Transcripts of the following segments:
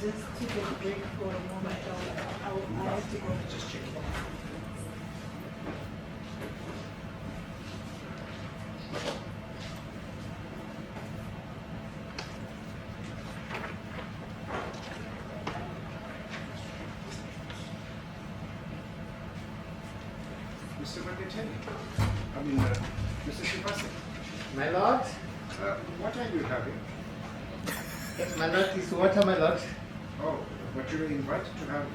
just took a break for a moment. I have to go. Just check it. Mr. Badenhorst, Mr. Shivasi, My lord, what are you having? my lord, is water, my lord. Oh, but you were invited to have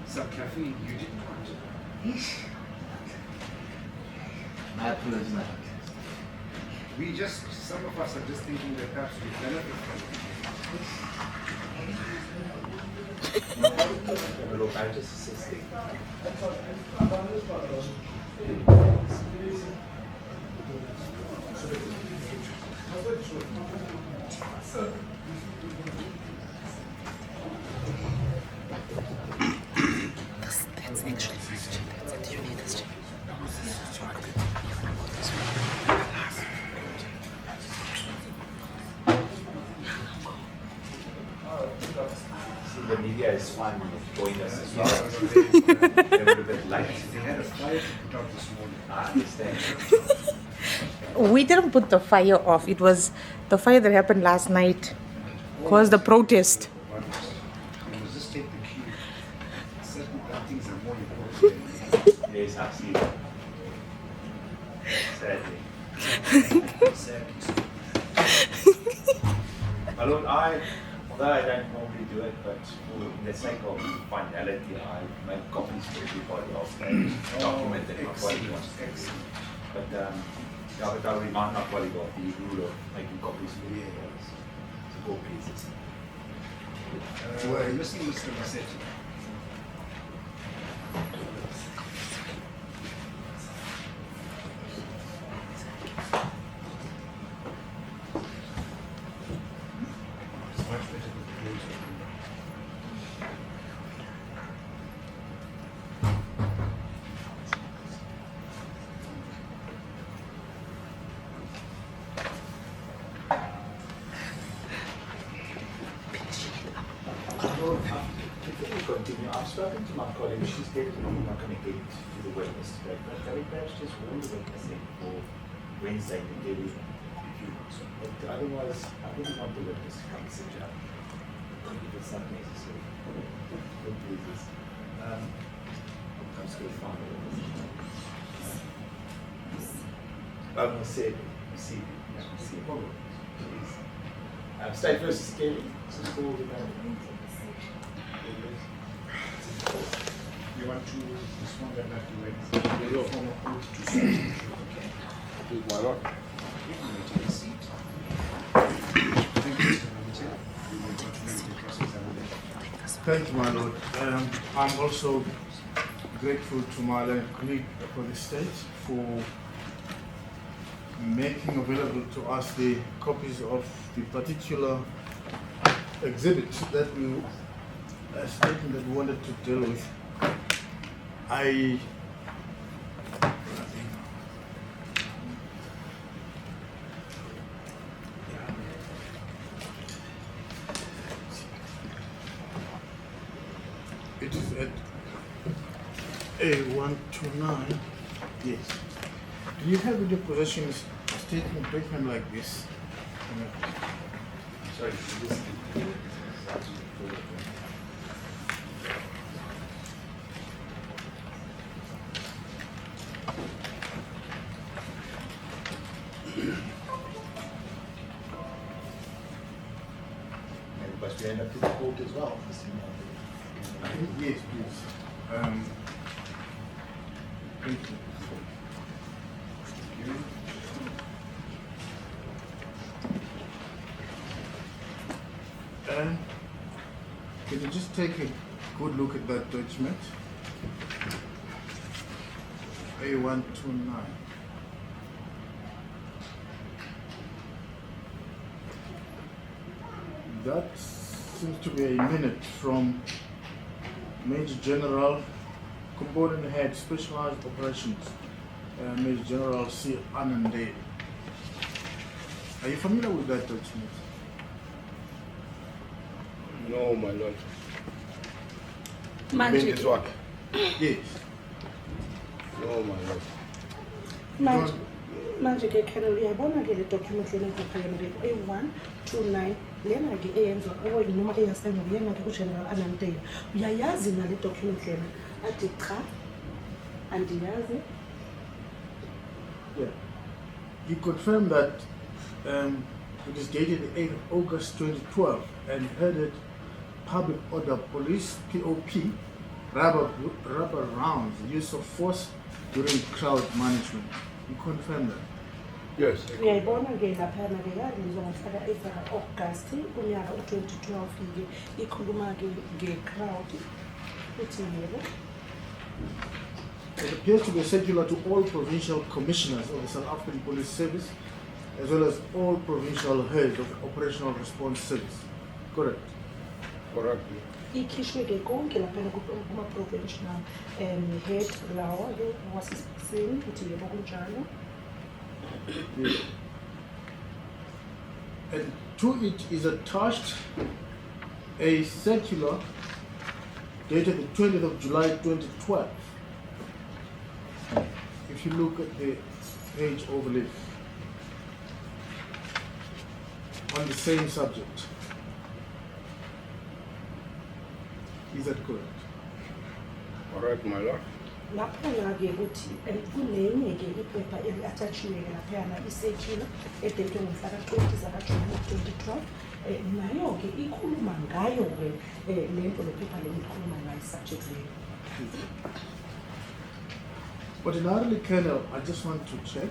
some caffeine. You didn't want. My apologies, my lord. Some of us are just thinking that perhaps we benefit from Look, I just assisted. That's actually that's you need this. The media is fine with joining us as well. They were a bit light. They had a fire to put out this morning. I understand. We didn't put the fire off. It was the fire that happened last night. Caused the protest. You must just take the cue. Certain things are more important. Yes, I've seen it. Sadly. My lord, although I don't normally do it, but for the sake of finality, I make copies for everybody else. I document that my colleague wants. Excellent. But I'll remind my colleague of the rule of making copies for the others. To go pieces. We're listening, Mr. Massetti. It's much better to close it. Before we continue, I've spoken to my colleague. She's definitely not going to get to the witness today. But can we perhaps just warn the witness in for Wednesday to get it? But otherwise, I wouldn't want the witness to come and sit down. If it's not necessary. Don't please this. I'm just going to find the witness. I'm see. See. Please. State versus Kelly. This is called You want to respond that back to Wednesday? Form a oath to substitute, okay? Please, my lord. You may take a seat. Thank you, Mr. Manager. We will continue the cross-examination. Thank you, my lord. I'm also grateful to my colleague for the state for making available to us the copies of the particular exhibit that we statement that we wanted to deal with. It is at A129. Yes. Do you have in your possession a statement like this? Sorry, this must be up to the court as well. Yes, please. Thank you. And can you just take a good look at that document? A129. That seems to be a minute from Major General Component Head Specialized Operations, Major General C. Anande. Are you familiar with that document? No, my lord. Manje, It what? Yes. No, my lord. manje ke Colonel uyayibona ke le document lena ephakeme ke A129 lena ke eyenziwa noma eyasayinwa lena ke kuGeneral Anantela. Uyayazi na le document lena? Athi cha. Andiyazi. Yeah. You confirm that it is dated 8 August 2012 and headed Public Order Police, POP, rubber rounds, use of force during crowd management. You confirm that? Yes. Uyayibona ke laphana ke yalizwa ngomhla ka-8 August unyaka u-2012 ke ikhuluma ke nge-crowd uthi yebo. It appears to be circular to all provincial commissioners of the South African Police Service, as well as all provincial heads of the Operational Response Service. Correct? Correct. Ikhishwe ke konke laphana kuma-provincial head lawa ke wasesini uthi yebo kunjalo. Yes. And to it is attached a circular dated the 20th of July 2012. If you look at the page overlay on the same subject, is that correct? Correct, my lord. Laphana ke uthi kunenye ke iphepha eli-athatshiwe ke laphana isekula edetwe ngomhla ka-20 zakaJulayi 2012 nayo ke ikhuluma ngayo ke lento le phepha leli ikhuluma ngayo subject leyo. Ordinarily, Colonel, I just want to check,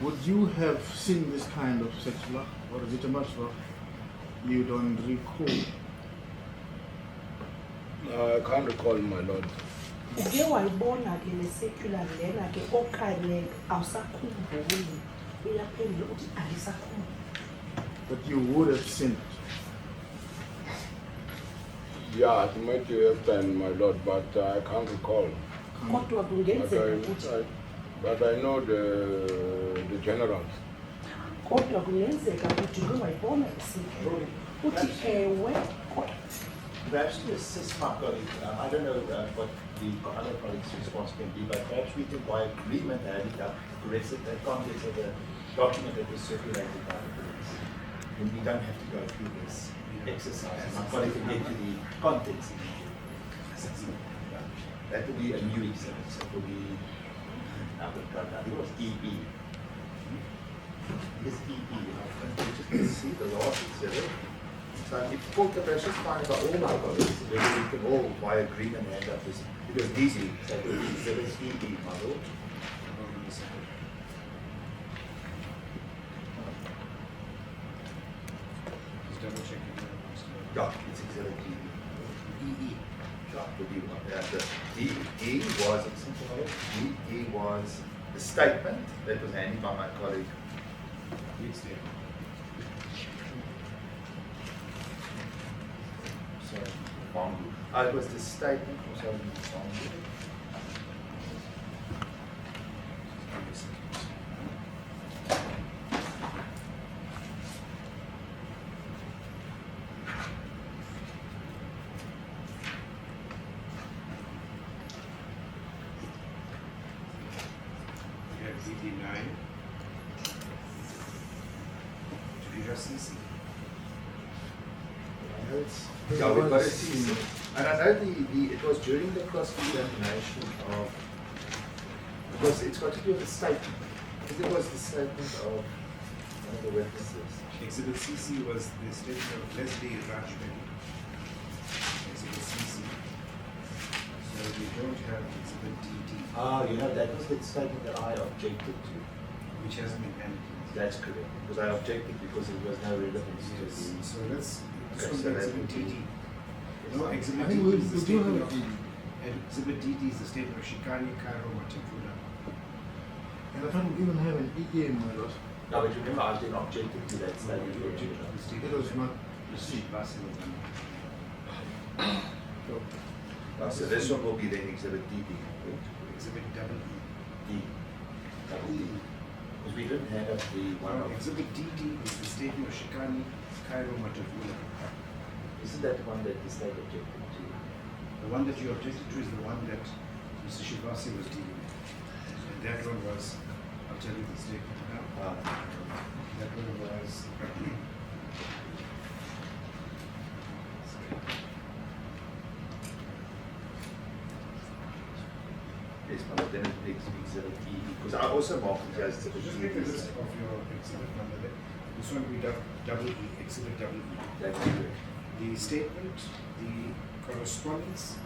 would you have seen this kind of circular, or is it a matter of you don't recall? I can't recall, my lord. Uke wayibona ke le secular lena ke okanye awusakhumbuli uyaphendula uthi angisakhumbuli. But you would have seen it. Yeah, it might have been, my lord, but I can't recall. Kodwa kungenzeka ukuthi But I know the generals. kodwa kungenzeka ukuthi uke wayibona isecular uthi ewe Perhaps to assist my colleague, I don't know what the other colleagues' response can be, but perhaps we can, by agreement, have it up, correct the context of the document that was circulated by the police. And we don't have to go through this exercise. My colleague can get to the context. That will be a new exhibit. So it will be, I think it was EP. This EP, you just see the last exhibit. So if full capacity is fine by all my colleagues, then we can all, by agreement, end up this, because these exhibits EP model. Just double checking. Yeah, it's exhibit EP. EE. Yeah, would be one. The DE was, DE was the statement that was handed by my colleague. Which statement? Sorry, Bongo. It was the statement from Sergeant Bongo. We have DD9. Did you have CC? Yeah, we've got a CC. And I know it was during the cross-examination of, because it's got to do with the statement. Because it was the statement of one of the witnesses. Exhibit CC was the statement of Leslie Rashman. Exhibit CC. So we don't have exhibit DD, You know, that was the statement that I objected to. which hasn't been handed. That's correct. Because I objected because there was no relevance to Yes. the. So let's Okay, go so to that exhibit would be- DD. No, I exhibit think DD we is the do statement have of, and exhibit DD is the statement of Shikani Cairo Matafula. And I don't even have an EA, my lord. No, but remember, I did object to that statement. It was not received. So this one will be then exhibit DD. Exhibit double E. D. Double D. Because we didn't have the one No, of. exhibit DD is the statement of Shikani Cairo Matafula. Isn't that the one that the state objected to? The one that you objected to is the one that Mr. Shivasi was dealing with. And that one was, I'll tell you the statement now. That one was, Yes, but then it makes exhibit E, because I also marked it as so just make a list of your exhibit number there. This one we double E, exhibit double E. That's correct. The statement, the correspondence,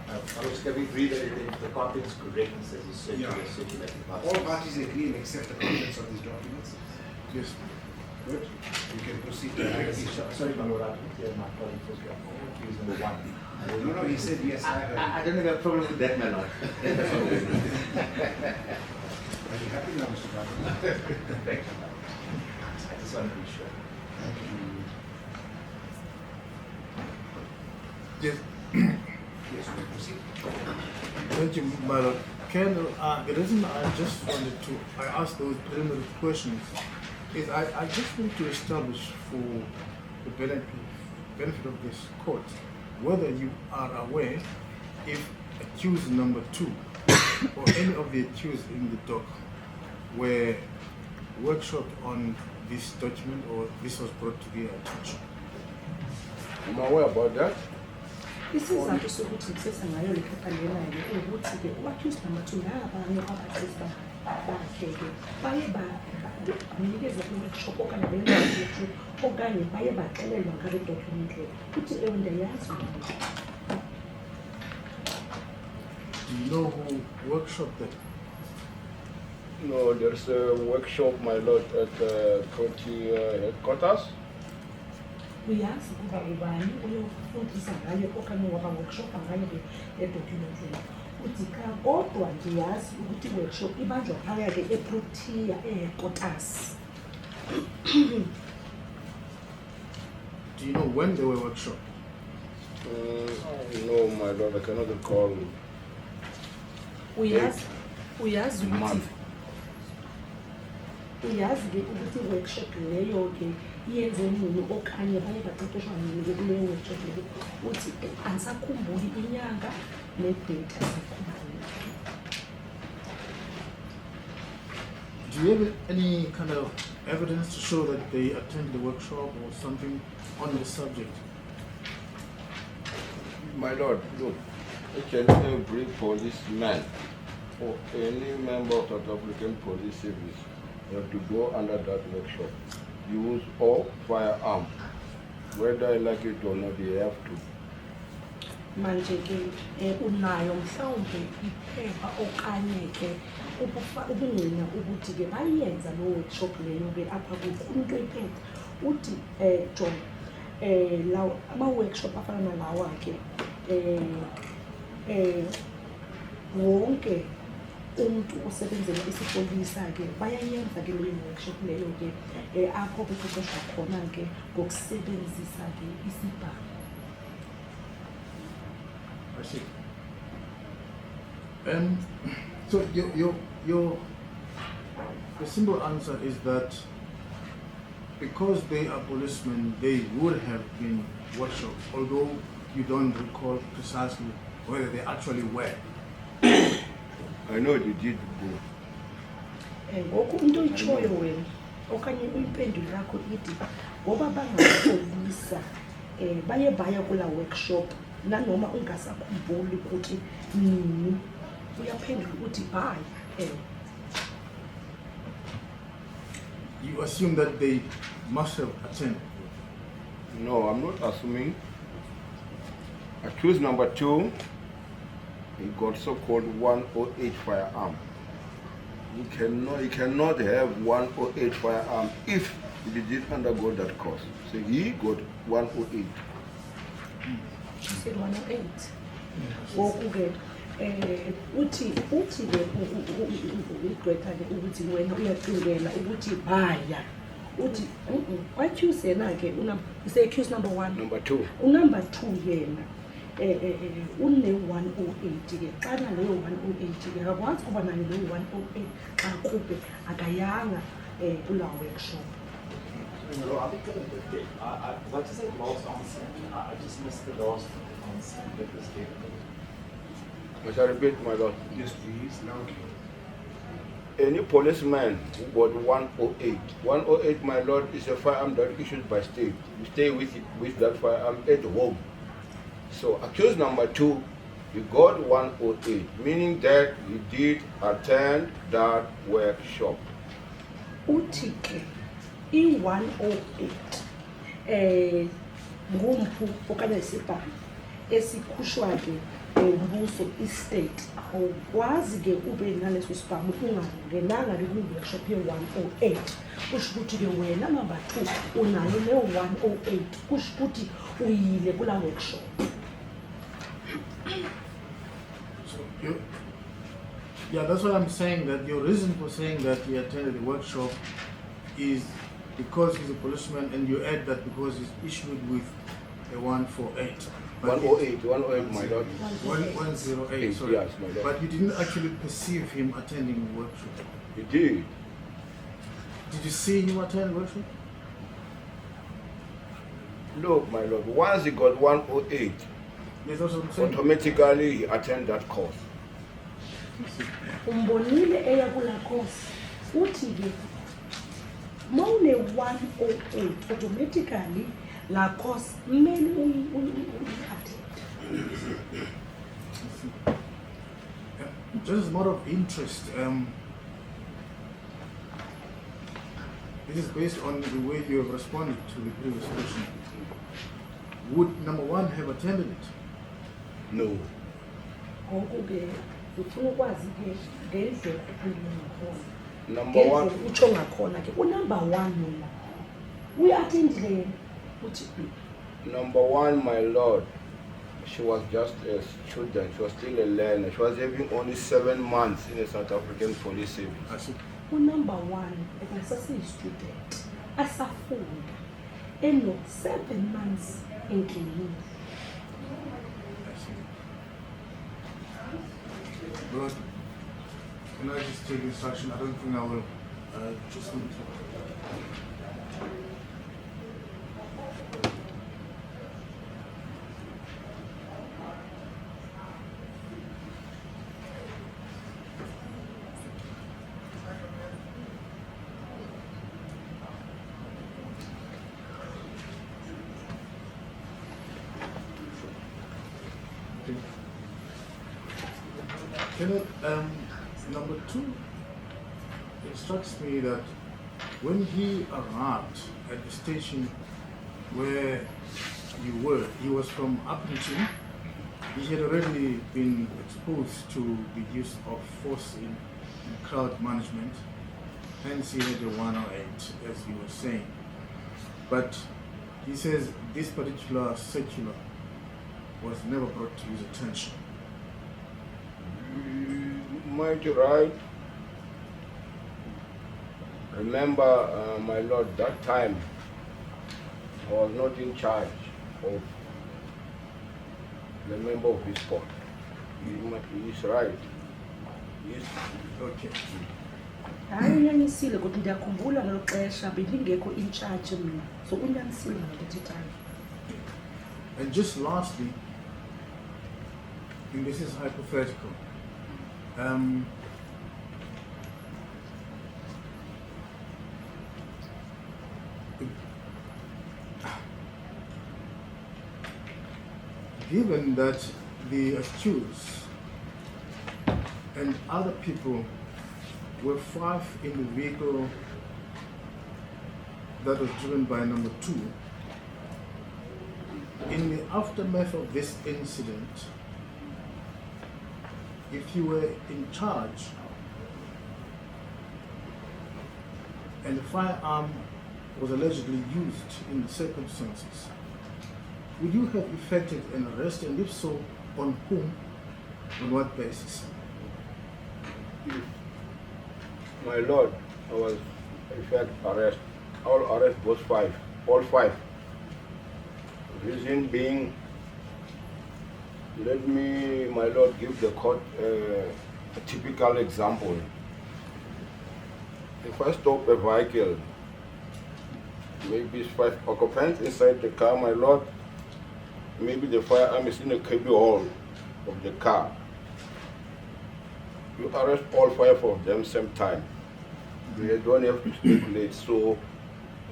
Can we agree that if the content is correct, it says it's Yeah. circulated? all parties agree and accept the contents of these documents. Yes. Good. You can proceed to Sorry, my lord, I didn't hear my colleague first accused number one. No, he said yes, I heard. I don't have a problem with that, my lord. Are you happy now, Mr. Badenhorst? Thank you, my lord. I just want to be sure. Yes. Yes, we can proceed. Thank you, my lord. The reason I asked those preliminary questions is I just want to establish for the benefit of this court whether you are aware if accused number 2 or any of the accused in the dock were workshopped on this document or this was brought to their attention. I'm aware about that. Isizathu sokuthi ngithetha ngayo le phepha lena-ke ukuthi-ke u-accused number 2 nabanye abacisi bakhe-ke baye banikeza i-workshop okanye bencwadi yethu okanye baye baxelelwa ngale document le uthi ewe ndiyayazi ukuthi Do you know who workshopped that? No, there's a workshop, my lord, at county headquarters. uyazi ukuba ubani uyofundisa ngayo okanye waba-workshopha ngayo le document le uthi cha kodwa ndiyazi ukuthi i-workshop ibanjwa phaya-ke eprotea eheadquarters. Do you know when they were workshopped? No, my lord, I cannot recall. uyazi ukuthi Month. uyazi-ke ukuthi i-workshop leyo-ke iyenze nini okanye baye baqeqeshwa nini-ke kuleyo workshop leyo uthi andisakhumbuli inyanga nedate asakhumbuli. Do you have any kind of evidence to show that they attended the workshop or something on the subject? My lord, look, each and every policeman or any member of South African Police Service have to go under that workshop. Use all firearm. Whether I like it or not, they have to. Manje-ke unayo mhlawumbe iphepha okanye-ke ubungqina ukuthi-ke bayenza lo workshop leyo-ke apha kumuntu iphethe uthi John lawo ama-workshop afana nalawa-ke wonke umuntu osebenzela isipolisa-ke bayayenza-ke leyo workshop leyo-ke apho beqeqeshwa khona-ke ngokusebenzisa-ke isibhamu. I see. So your simple answer is that because they are policemen, they would have been workshopped, although you don't recall precisely whether they actually were. I know they did go. Ngoku into oyitshoyo wena okanye impendulo yakho ithi ngoba bangapolisa baye baya kula workshop nanoma ungasakhumbuli ukuthi nini uyaphendula ukuthi hayi. You assume that they must have attended. No, I'm not assuming. Accused number 2, he got so-called 108 firearm. He cannot have 108 firearm if he didn't undergo that course. So he got 108. She said 108. Ngoku-ke uthi-ke igqwetha-ke ukuthi wena uyacingela ukuthi baya uthi accuse yena-ke ise-accuse number 1. Number 2. Unumber 2 yena une-108-ke xana leyo 108-ke akakwazi kuba nayo leyo 108 xa kube akayanga kula workshop. No, I'll be given the date. What is that last answer? I just missed the last answer that was given. I shall repeat, my lord. Yes, please, loudly. Any policeman who got 108. 108, my lord, is a firearm that is issued by state. You stay with that firearm at home. So accused number 2, he got 108, meaning that he did attend that workshop. Uthi ke i-108 ngumphu okanye isibhamu esikhushwa ke umbuso istate awukwazi ke ube naleso sibhamu ungangenanga kwi-workshop ye-108 kusho ukuthi ke wena number 2 unayo leyo 108 kusho ukuthi uyile kula workshop. So yeah, that's what I'm saying, that your reason for saying that he attended the workshop is because he's a policeman, and you add that because he's issued with a 148. 108, my lord. 108, sorry. Yes, my lord. But you didn't actually perceive him attending the workshop. He did. Did you see him attend the workshop? Look, my lord, once he got 108, Yes, that's what I'm saying. automatically he attend that course. Umbonile eya kula course uthi ke mawune 108 automatically la course kumele uyi-attend. Just as a matter of interest, this is based on the way you have responded to the previous question. Would number 1 have attended it? No. Ngoku ke ufuna ukwazi ke ngendlela ekhuluma ngakhona. Number 1, Ngendlela utsho ngakhona ke unumber 1 yena uyi-attendile uthi number 1, my lord, she was just a student. She was still a learner. She was having only 7 months in the South African Police Service. I see. unumber 1 ekasasiyi-student asafunda eno-7 months endleleni. I see. But can I just take instruction? I don't think I will just need to. Number 2, it strikes me that when he arrived at the station where you were, he was from Upington. He had already been exposed to the use of force in crowd management, hence he had a 108, as you were saying. But he says this particular circular was never brought to his attention. Might you right? Remember, my lord, that time I was not in charge of the member of his court. He is right. Yes. Okay. Hayi unyanisile kodwa ndiyakhumbula ngelo xesha bendingekho in charge mina, so unyanisile ngokuthethayo. And just lastly, and this is hypothetical, given that the accused and other people were 5 in the vehicle that was driven by number 2, in the aftermath of this incident, if you were in charge and the firearm was allegedly used in the circumstances, would you have effected an arrest, and if so, on whom, on what basis? My lord, I was in fact arrest. I will arrest both 5, all 5. Reason being, let me, my lord, give the court a typical example. If I stop a vehicle maybe 5 occupants inside the car, my lord. Maybe the firearm is in the cubby hole of the car. You arrest all 5 of them same time. You don't have to speculate. So,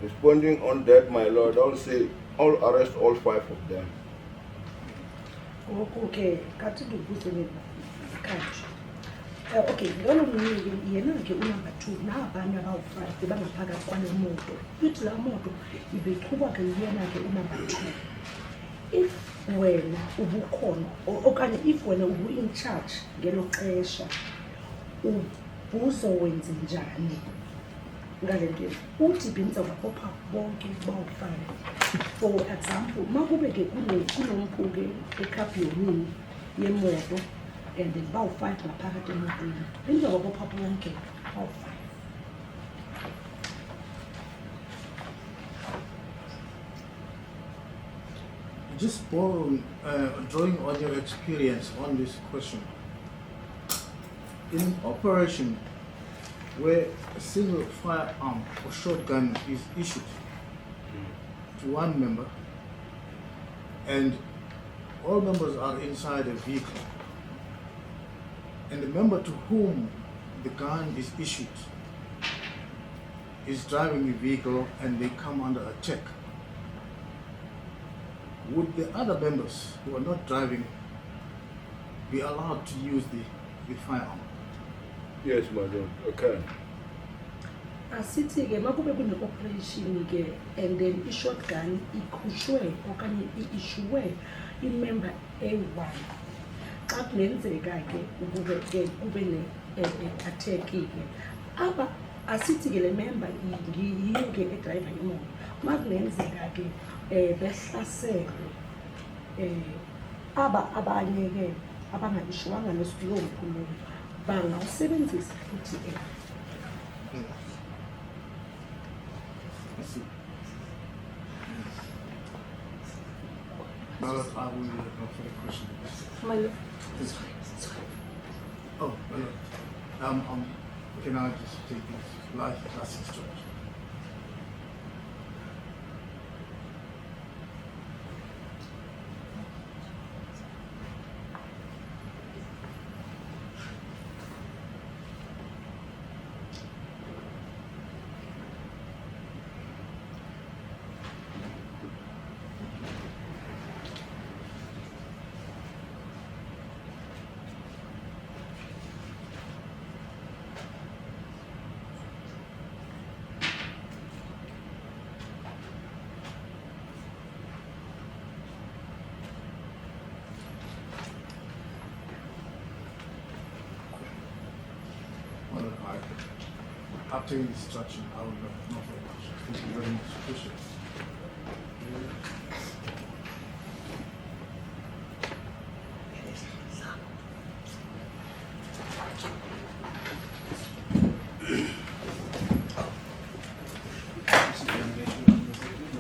responding on that, my lord, I'll say, I'll arrest all 5 of them. Okay, kathi ngibuze mina kanje. Okay, lolo mnike yena ke unumber 2 nabanye abawu5 bangaphakathi kwale moto. Ithi la moto ibeqhuba ke yena ke unumber 2. If wena ubukhona okanye if wena ubu in charge ngelo xesha ubuzowenza njani ngale nto uthi benzawubapha bonke bawu5. For example, makube ke kunomphuke ekhabhiyonini yemoto and bawu5 ngaphakathi emotweni benzawubapha bonke bawu5. Just drawing on your experience on this question. In an operation where a single firearm or shotgun is issued to one member and all members are inside a vehicle, and the member to whom the gun is issued is driving the vehicle and they come under attack, would the other members who are not driving be allowed to use the firearm? Yes, my lord, okay. Asithi ke makube kune-operation ke and then i-shotgun ikhushwe okanye i-issuwe imember A1. Xa kungenzeka ke kube ne-attack ke aba asithi ke le member yiyo ke edriver imoto. Ma kungenzeka ke behlaselwe aba abanye ke abangaishuwanga nesitulo mkhulu bangawusebenzisa futhi Now that I will go for the question. Oh, well, can I just take this life lessons to it? After instruction, I will not very much. Thank you very much. Appreciate it.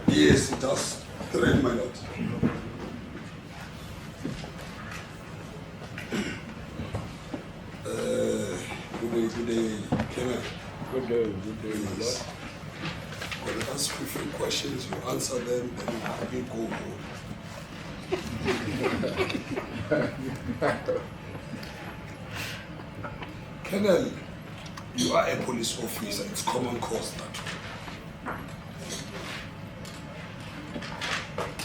Yes, it does. Correct, my lord. Good day, Kenneth. Good day, my lord. I'll ask you a few questions, you answer them, then we go home. Colonel, you are a police officer, it's common cause that.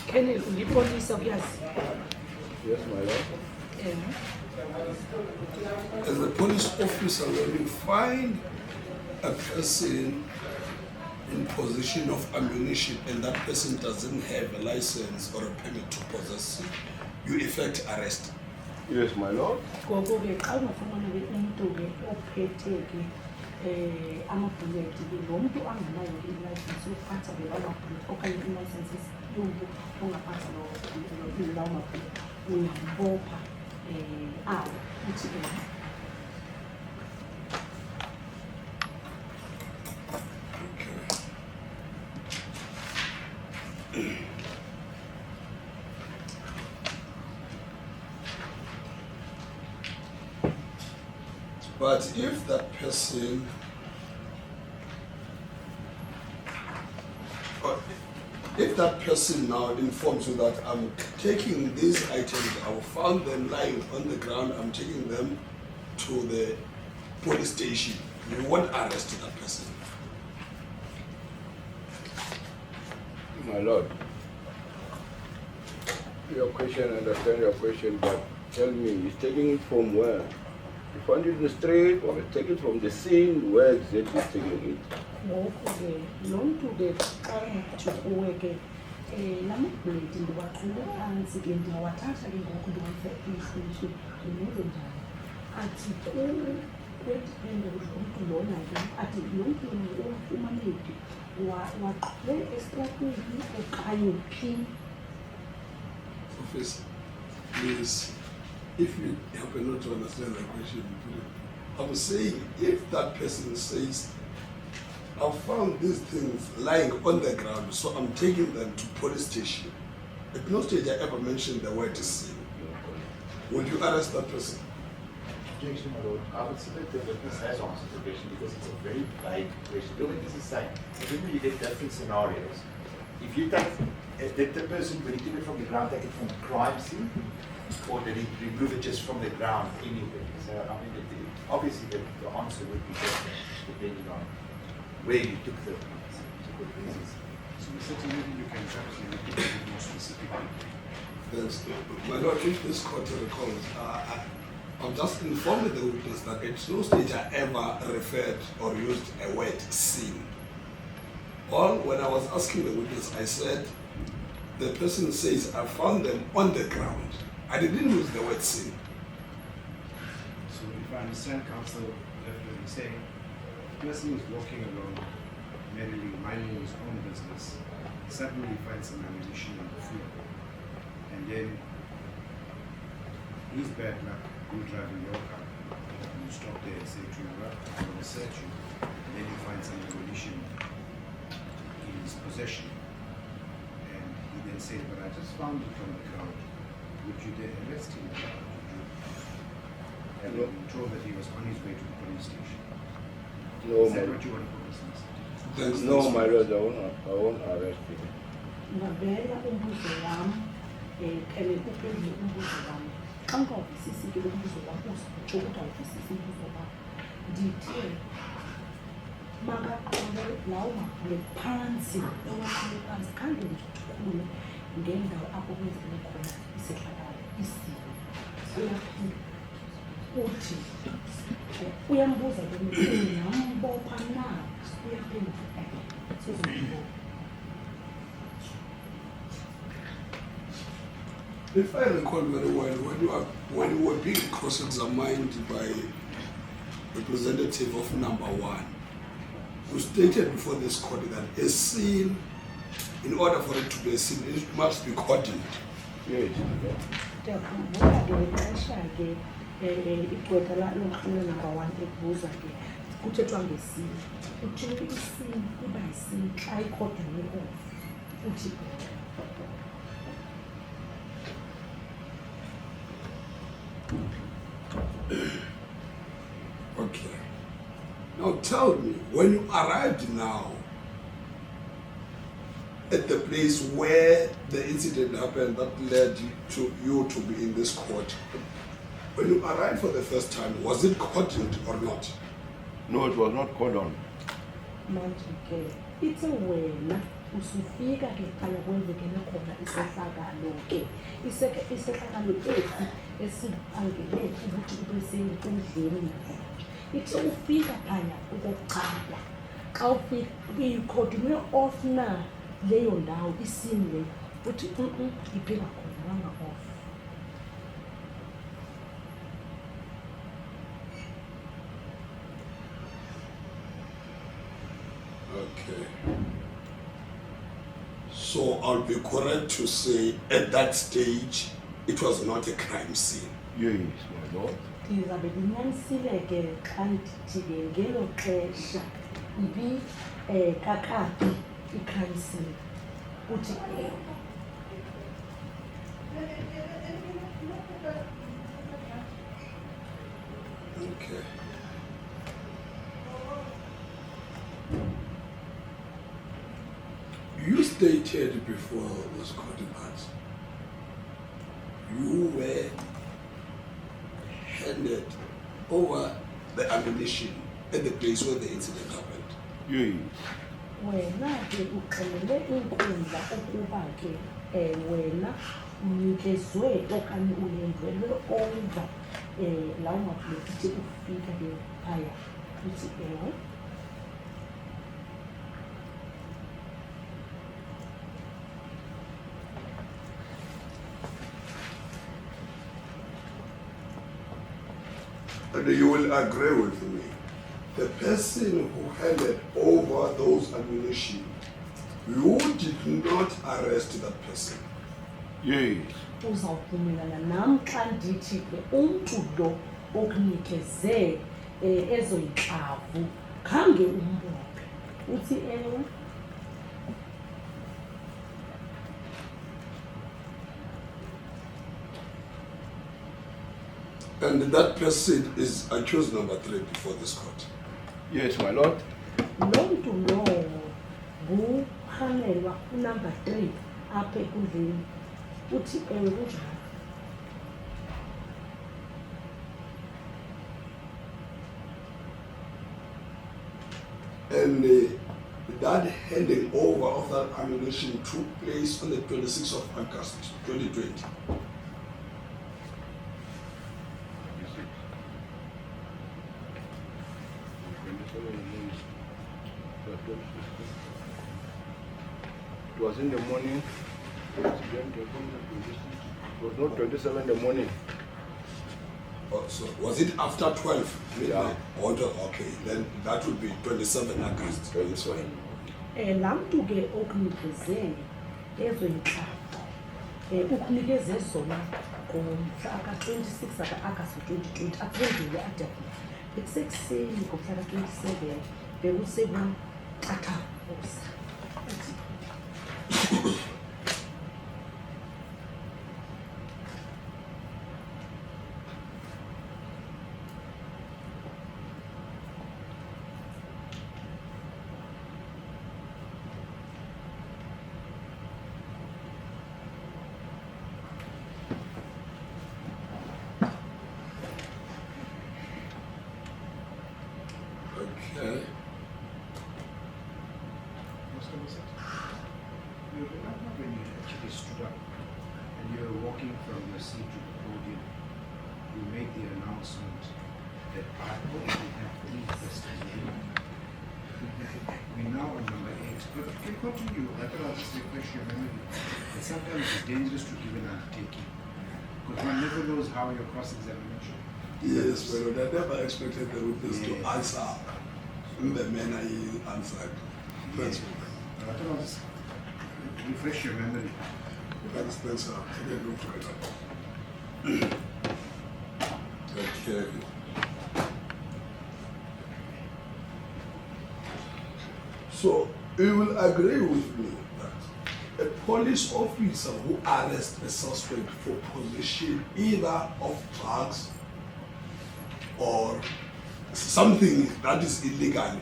Colonel, ulipolisa uyazi? Yes, my lord. As a police officer, when you find a person in possession of ammunition and that person doesn't have a license or a permit to possess it, you effect arrest. Yes, my lord. Gogo ke xa ungafumana ke umuntu ke ophethe ke ama-bullet ke lo muntu anganayo i-license yokuphatha ke lawo ma-bullet okanye i-license yomuntu ongaphatha lawo ma-bullet uyambopha uthi But if that person, or if that person now informs you that I'm taking these items, I found them lying on the ground, I'm taking them to the police station, you won't arrest that person. My lord, your question, I understand your question, but tell me, he's taking it from where? You found it in the street or take it from the scene? Where exactly is taking it? ngoku-ke lo mntu-ke xa ngathi kuwe ke la mabhledi ndiwaqhule phantsi ke ndingawathatha ke ngoku ndiwamfeistation ndinenze njani athi kwedipende umntu lona ke athi lo mntu umaleki waqhule esitratweni okanye phi. Professor, please, if you happen not to understand the question, I was saying, if that person says, I found these things lying on the ground, so I'm taking them to police station. At no stage I ever mentioned the word sin. Would you arrest that person? Objection, my lord. I would say that the witness has answered the question because it's a very vague question. The witness is saying, remember you get different scenarios. If you take, did the person, when he took it from the ground, take it from the crime scene, or did he remove it just from the ground anywhere? So, I mean, obviously the answer would be different depending on where you took the pieces. So Mr. Maybe you can perhaps be more specific. Yes, my lord, if this court recalls, I'm just informing the witness that at no stage I ever referred or used a word sin. All when I was asking the witness, I said, the person says, I found them on the ground. I didn't use the word sin. So if I understand counsel definitely saying, the person is walking along, merrily minding his own business, suddenly finds some ammunition on the floor. And then he's bad luck, you driving your car, you stop there and say to him, well, I'm going to search you. And then you find some ammunition in his possession. And he then says, but I just found it from the ground. Would you then arrest him? And you told that he was on his way to the police station. No, Is that my, what you want to put this? no, my lord, I won't arrest him. Ngavela umbuzo wami phele uphendule umbuzo wami xa ungavisisi ke lo mbuzo wakho utsho ukuthi awuvisisi umbuzo wakho ndithe makaqale lawo mabhule phantsi ewaqhule phantsi khange ndithule ngendawo apho kwenzele khona isehlakalo isimo uyaphinda uthi uyambuza ke nambopha na uyaphinda sizombopa. If I recall very well, when you were being cross-examined by representative of number one, you stated before this court that a sin, in order for it to be a sin, it must be cordoned. Yes. Ndiyakhumbula ke ixesha ke igqwetha lomrhumo number one ebuza ke kuthethwa ngesini uthini isini iba yisini xa ikhodene off uthi Okay. Now tell me, when you arrived now at the place where the incident happened that led you to be in this court, when you arrived for the first time, was it cordoned or not? No, it was not cordon. manje ke ithe wena usufika ke phaya kwenzekele khona isehlakalo ke isehlakalo esi esibangele ukuthi kube senkundleni ithe ufika phaya ukuqala xa ufika ikhodinwe off na leyo ndawo isini le uthi iphika khona wanga off. Okay. So I'll be correct to say at that stage, it was not a crime scene. Yes, my lord. Ndizabe ndinyanisile ke xa ndithi ke ngelo xesha ibi kakaphi i-crime scene uthi Okay. You stated before this court that you were handed over the ammunition at the place where the incident happened. Yes. wena ke uxelele inkundla ukuba ke wena unikezwe okanye uyenzelwe over lawo mapleti ufika ke phaya uthi ewe. And you will agree with me, the person who handed over those ammunition, you did not arrest that person. Yes. Uzawuvumelana nam xa ndithi ke umntu lo okunikeze ezo yinklavu khange umbophe uthi ewe. And that person is accused number 3 before this court. Yes, my lord. Lo mntu lowo ngurhanelwa unumber 3 apha ekundleni uthi ewe kunjani. And that handing over of that ammunition took place on the 26th of August 2020. It was in the morning. It was not 27 in the morning. Oh, so was it after 12 midnight? Yeah. Okay, then that would be 27 August. That's fine. Laa mntu ke okunikeze ezo yinklavu ukunikeze zona ngomhla ka-26 ka-Agasti 2020 akuvendile adabula bekusekuseni ngomhla ka-27 bekusebucathabuza. Okay. Mr. Moosa, you remember when you actually stood up and you were walking from your seat to the podium, you made the announcement that I hope we have 3 questions. We're now on number 8, but if you continue, I thought I'll just refresh your memory. And sometimes it's dangerous to give an undertaking because one never knows how your cross-examination. Yes, but I never expected the witness to Yes. answer in the manner he answered. Thanks. But I thought I'll just refresh your memory. Thanks, sir. I didn't look for it. Okay. So, you will agree with me that a police officer who arrests a suspect for possession either of drugs or something that is illegal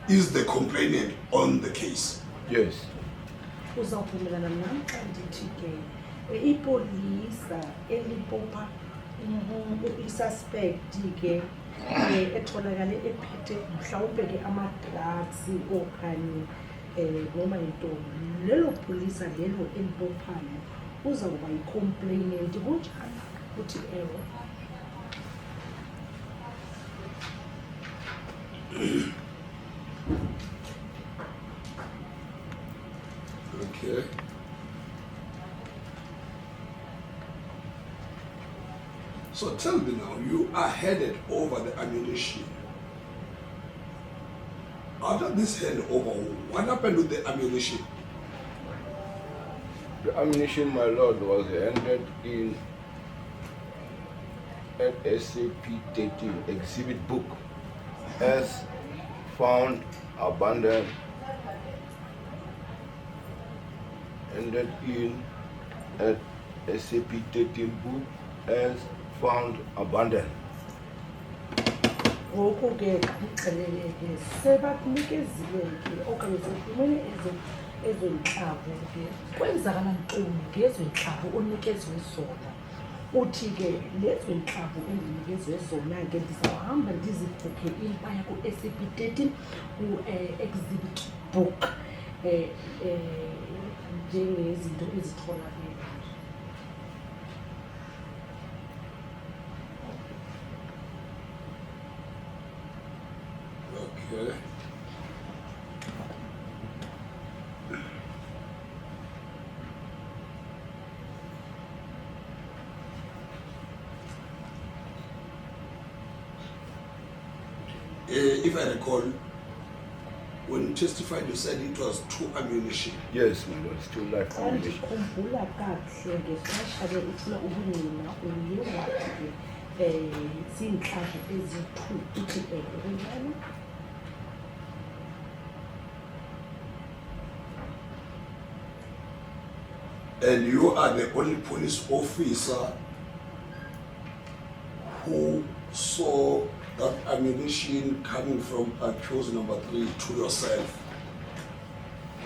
is the complainant on the case. Yes. Uzawuvumelana nam xa ndithi ke ipolisa elipopha isuspect ke etholakale ephethe mhlawumbe ke ama-drugs okanye noma yintoni, lelo polisa lelo elipophayo uzawuba yi-complainant kunjani uthi ewe. Okay. So tell me now, you are headed over the ammunition. After this handover, what happened with the ammunition? The ammunition, my lord, was handed in an SAP-13 exhibit book as found abandoned, handed in an SAP-13 book as found abandoned. Ngoku ke ndixelele ke sebakunikeziwe ke okanye zifumene ezo ezenhlavu ke kwenzakala ntoni ngezenhlavu onikezwe zona uthi-ke lezo nhlavu endinikezwe zona-ke ndizawuhamba ndizibhukhe impaya ku-SCP 13 ku-exhibit book njengezinto ezitholakele Okay. If I recall, when you testified, you said it was 2 ammunition. Yes, my lord, still life xa ammunition. ndikhumbula kakuhle ngexesha ke ufuna ubunina uye wathi ke ziintlangu ezi-2 uthi kunjalo And you are the only police officer who saw that ammunition coming from accused number 3 to yourself.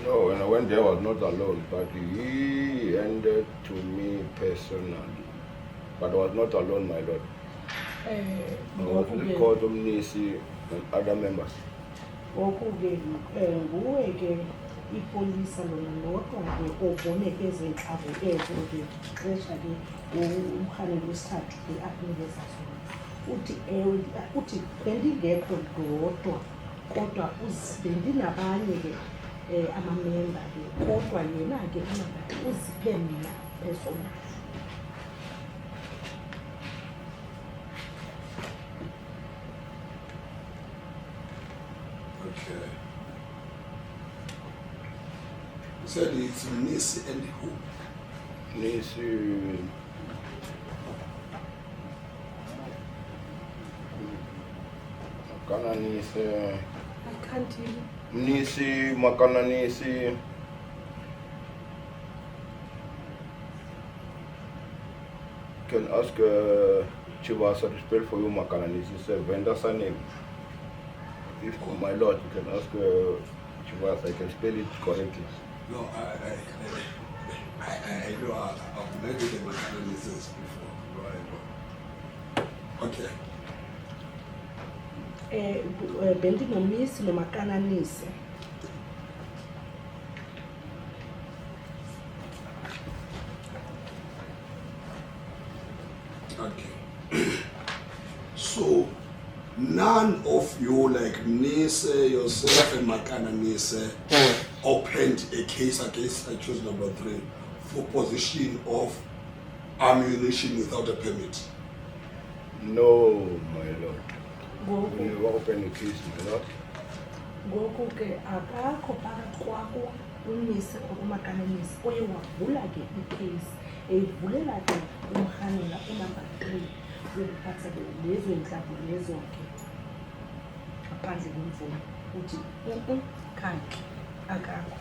No, when I went there, I was not alone, but he handed to me personally. But I was not alone, my lord. I was with the court of Nisi and other members. ngoku-ke nguwe ke ipolisa lona lodwa ke obone ezentlavo ezo ke xesha ke umrhaneli wesithathu ke akunikeza zona uthi ewe uthi bendingekho ndodwa kodwa bendinabanye ke amamemba ke kodwa yena ke ungathi uziphe mna personal Okay. You said it's Nisi and who? Nisi, Makana Nisi, I can't hear Nisi, Makana Nisi. Can ask Chivasa to spell for you Makana Nisi. It's a vendor surname. If my lord, you can ask Chivasa, I can spell it correctly. No, I know I've met with the analysis before. No, I know. Okay. bendinomisi nomakananise Okay. So none of you, like Nise, yourself, and Makana Nise, opened a case against accused number 3 for possession of ammunition without a permit. No, my lord. ngoku We never open a case, my lord. ngoku ke akakho phakathi kwakho umise okumakananisi oye wavula ke ikheyisi eyivulela ke umrhanela unumber 3 wokuphatha ke lezo ntlabo lezo ke ngaphandle kwemvumo uthi khange akakho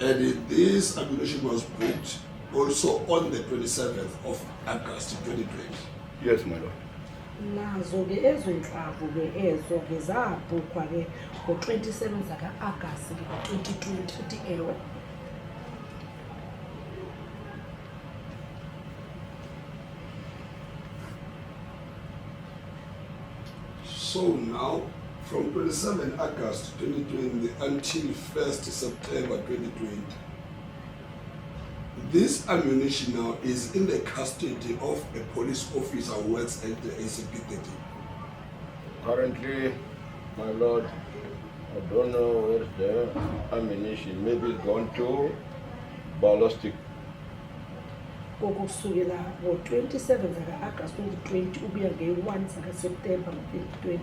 And this ammunition was booked also on the 27th of August 2020. Yes, my lord. nazo ke ezo ntlavo ke ezo ke zabhukhwa ke ngo-27 zaka-agasti ke 2020 uthi ewe So now, from 27 August 2020 until 1st September 2020, this ammunition now is in the custody of a police officer who works at the ACP 30. Currently, my lord, I don't know where's the ammunition. Maybe it's gone to ballistic. kokusukela ngo-27 zaka-agasti 2020 ukuya nge-1 zaka-septemba 2020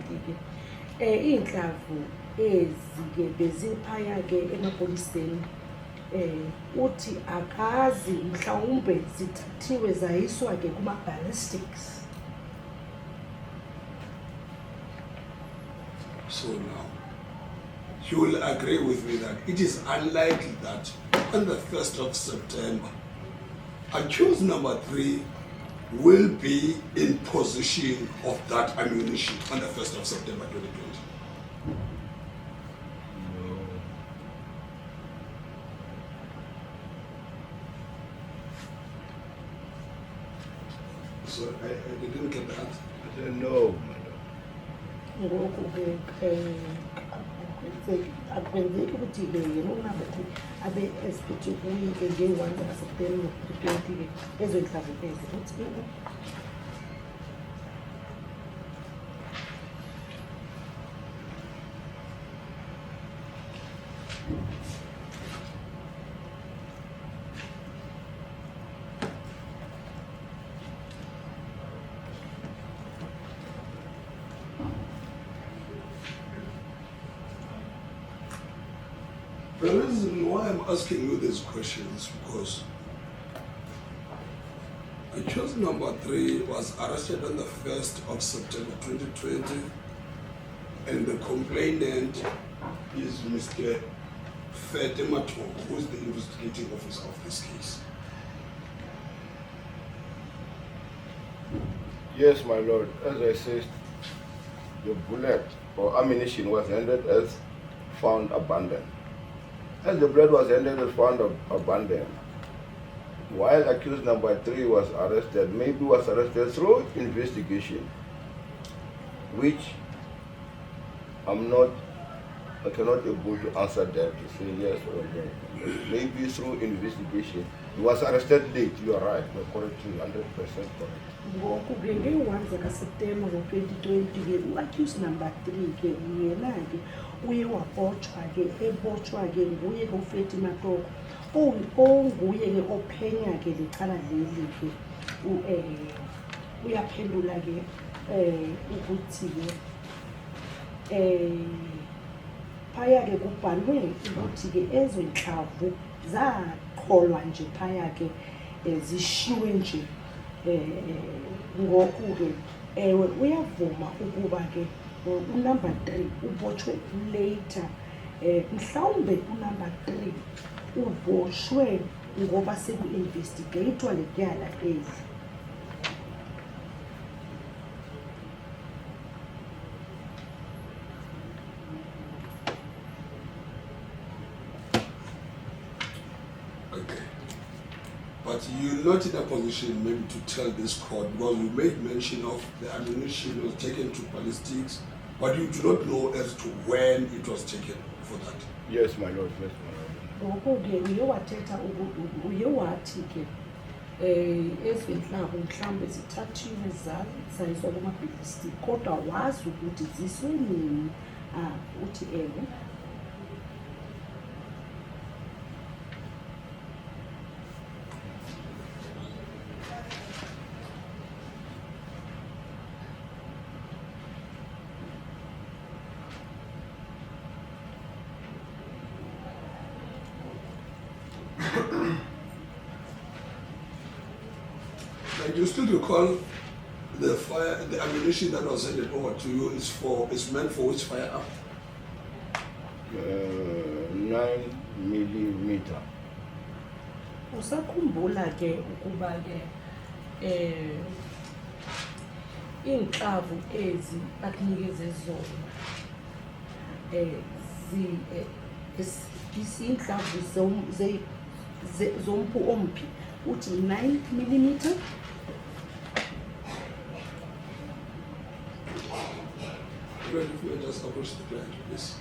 ke iy'nhlamvu ezi ke beziphaya ke emapoliseni uthi akazi mhlawumbe zithathiwe zayiswa ke kuma-ballistics So now, you will agree with me that it is unlikely that on the 1st of September, accused number 3 will be in possession of that ammunition on the 1st of September 2020. So I didn't get that. I said, no, madam. ngoku-ke akwenzeki ukuthi-ke yena unamba 3 abe esiphethe kuye-ke nge-1 zakaseptemba 2020-ke ezoyidlavukeze futhi The reason why I'm asking you these questions is because accused number 3 was arrested on the 1st of September 2020, and the complainant is Mr. Fatima Chauke, who is the investigating officer of this case. Yes, my lord. As I said, the bullet or ammunition was handed as found abandoned. As the blood was handed as found abandoned, while accused number 3 was arrested, maybe was arrested through investigation, which I cannot able to answer that to say yes or no. Maybe through investigation. He was arrested late, you are right, you're correct, 100% correct. ngoku-ke nge-1 zakaseptemba ngo-2020-ke u-accused number 3-ke yena-ke uye wabotshwa-ke ebotshwa-ke nguye-ke uFatima Chauke onguye-ke ophenya-ke lecala leli-ke uyaphendula-ke ukuthi-ke phaya-ke kubhalwe ukuthi-ke ezinhlamvu zaqholwa nje phaya-ke zishiwe nje ngoku-ke ewe uyavuma ukuba-ke unumber 3 ubotshwe later mhlawumbe unumber 3 uboshwe ngoba seku-investigatwa le tyala eli. Okay. But you're not in a position maybe to tell this court, because you made mention of the ammunition was taken to ballistics, but you do not know as to when it was taken for that. Yes, my lord, yes, my lord. ngoku-ke uye wathetha uye wathi-ke ezinhlamvu mhlawumbe zithathiwe zayiswa kumabhilistiki kodwa wazi ukuthi ziswe nini. Uthi ewe. And you still recall the ammunition that was handed over to you is meant for which firearm? 9 millimeter. Usakhumbula-ke ukuba-ke iinhlamvu ezi bakunikeze zona iinhlamvu zompu omphi uthi 9 millimeter. Well, if you just approach the client, please.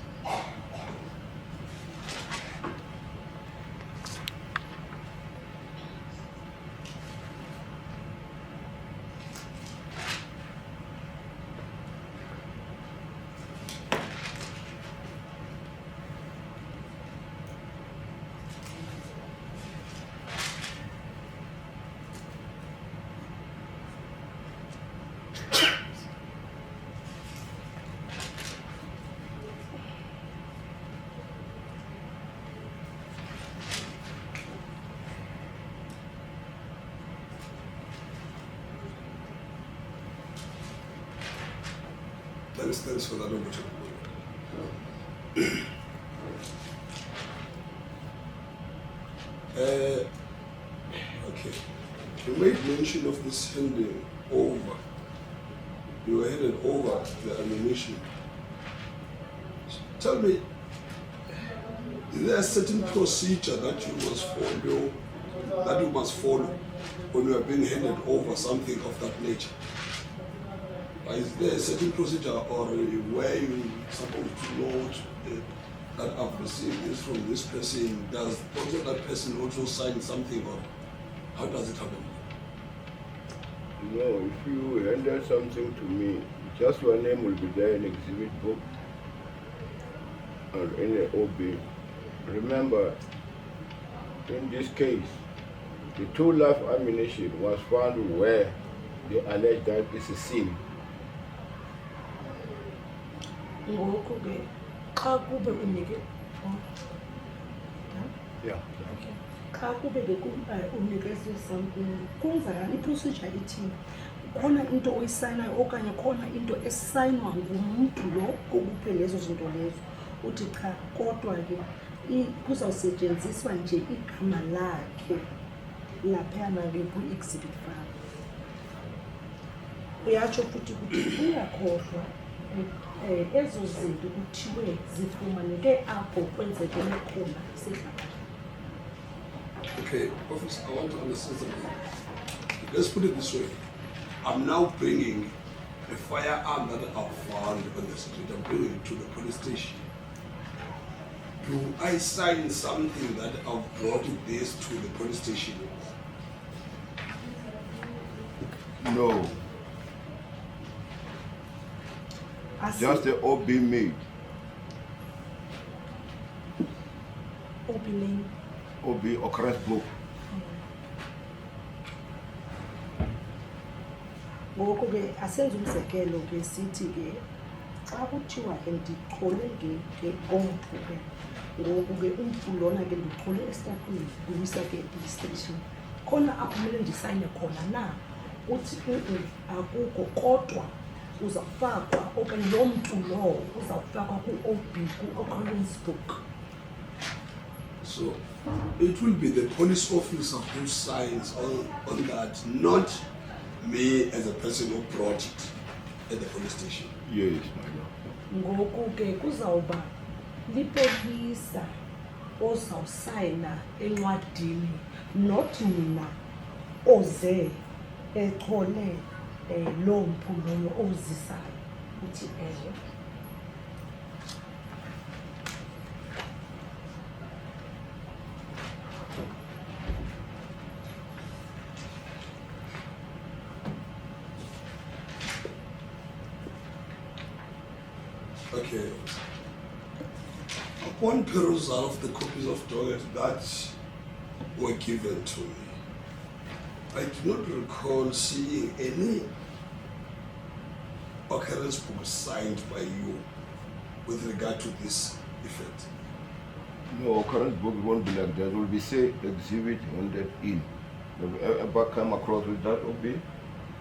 Thanks for that opportunity. Okay. You made mention of this handing over. You were handed over the ammunition. Tell me, is there a certain procedure that you must follow when you are being handed over something of that nature? Is there a certain procedure or where you supposed to note that I've received this from this person? Does also that person also sign something, or how does it happen? No, if you handle something to me, just your name will be there in exhibit book or in the OB. Remember, in this case, the 2 live ammunition was found where they allege that is a sin. Ngoku-ke xa kube unike Yeah. xa kube unikezwe something kwenzakala iprocedure ithini, khona into oyisayinayo okanye khona into esayinwa ngumntu lo okuphe lezo zinto lezo uthi cha kodwa ke kuzawusetyenziswa nje igama lakhe laphayana ke kwi-exhibit 5. Uyatsho futhi ukuthi uyakhohlwa ezo zinto kuthiwe zifumaneke apho kwenzekele khona isidlakala. Okay, Officer, I want to understand something. Let's put it this way. I'm now bringing a firearm that I've found on the street. I'm bringing it to the police station. Do I sign something that I've brought this to the police station? No, just the OB made. Opening. OB occurrence book. Ngoku ke asenze umzekelo ke sithi ke xa kuthiwa ke ndichole ngompu ke ngoku ke umpu lona ke ndichole esitafini ndibuyisa ke police station khona apho kumele ndisayine khona na uthi akukho kodwa uzawufakwa okanye lo mntu lowo uzawufakwa ku-OB ku-occurrence book. So it will be the police officer who signs on that, not me as a person who brought it at the police station. Yes, my lord. Ngoku ke kuzawuba lipolisa ozawusayina encwadini, not mina oze echole lo mpu loyo ozisayo uthi ewe. Okay. Upon perusal of the copies of docket that were given to me, I do not recall seeing any occurrence book signed by you with regard to this effect. No, occurrence book won't be like that. It will be say exhibit handed in. Have you ever come across with that OB?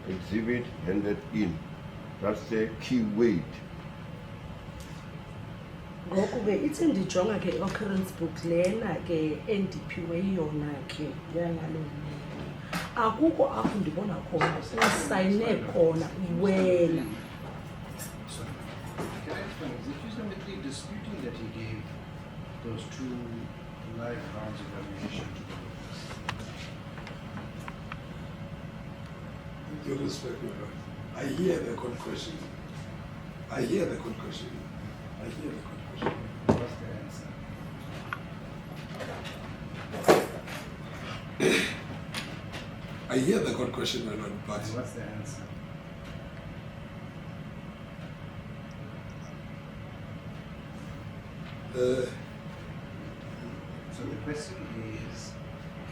Exhibit handed in. That's the key weight. Ngoku ke ithi ndijonga ke occurrence book lena ke endiphiwe yona ke yangalo akukho apho ndibona khona usayine khona wena. Sorry. Can I explain? Is accused number 3 disputing that he gave those 2 live rounds of ammunition to the witness? With due respect, my lord, I hear the court question. I hear the court question. I hear the court question. What's the answer? I hear the court question, my lord, but What's the answer? So the question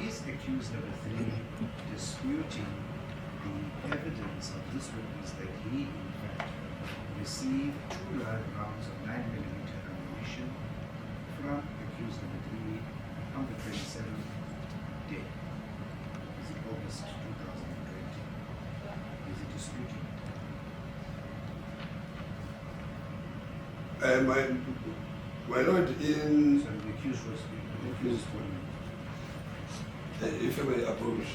is accused number 3 disputing the evidence of this witness that he, in fact, received 2 live rounds of 9mm ammunition from accused number 3 on the 27th day? Is it August 2020? Is it disputing? my lord, in So the accused was the accused If I may approach.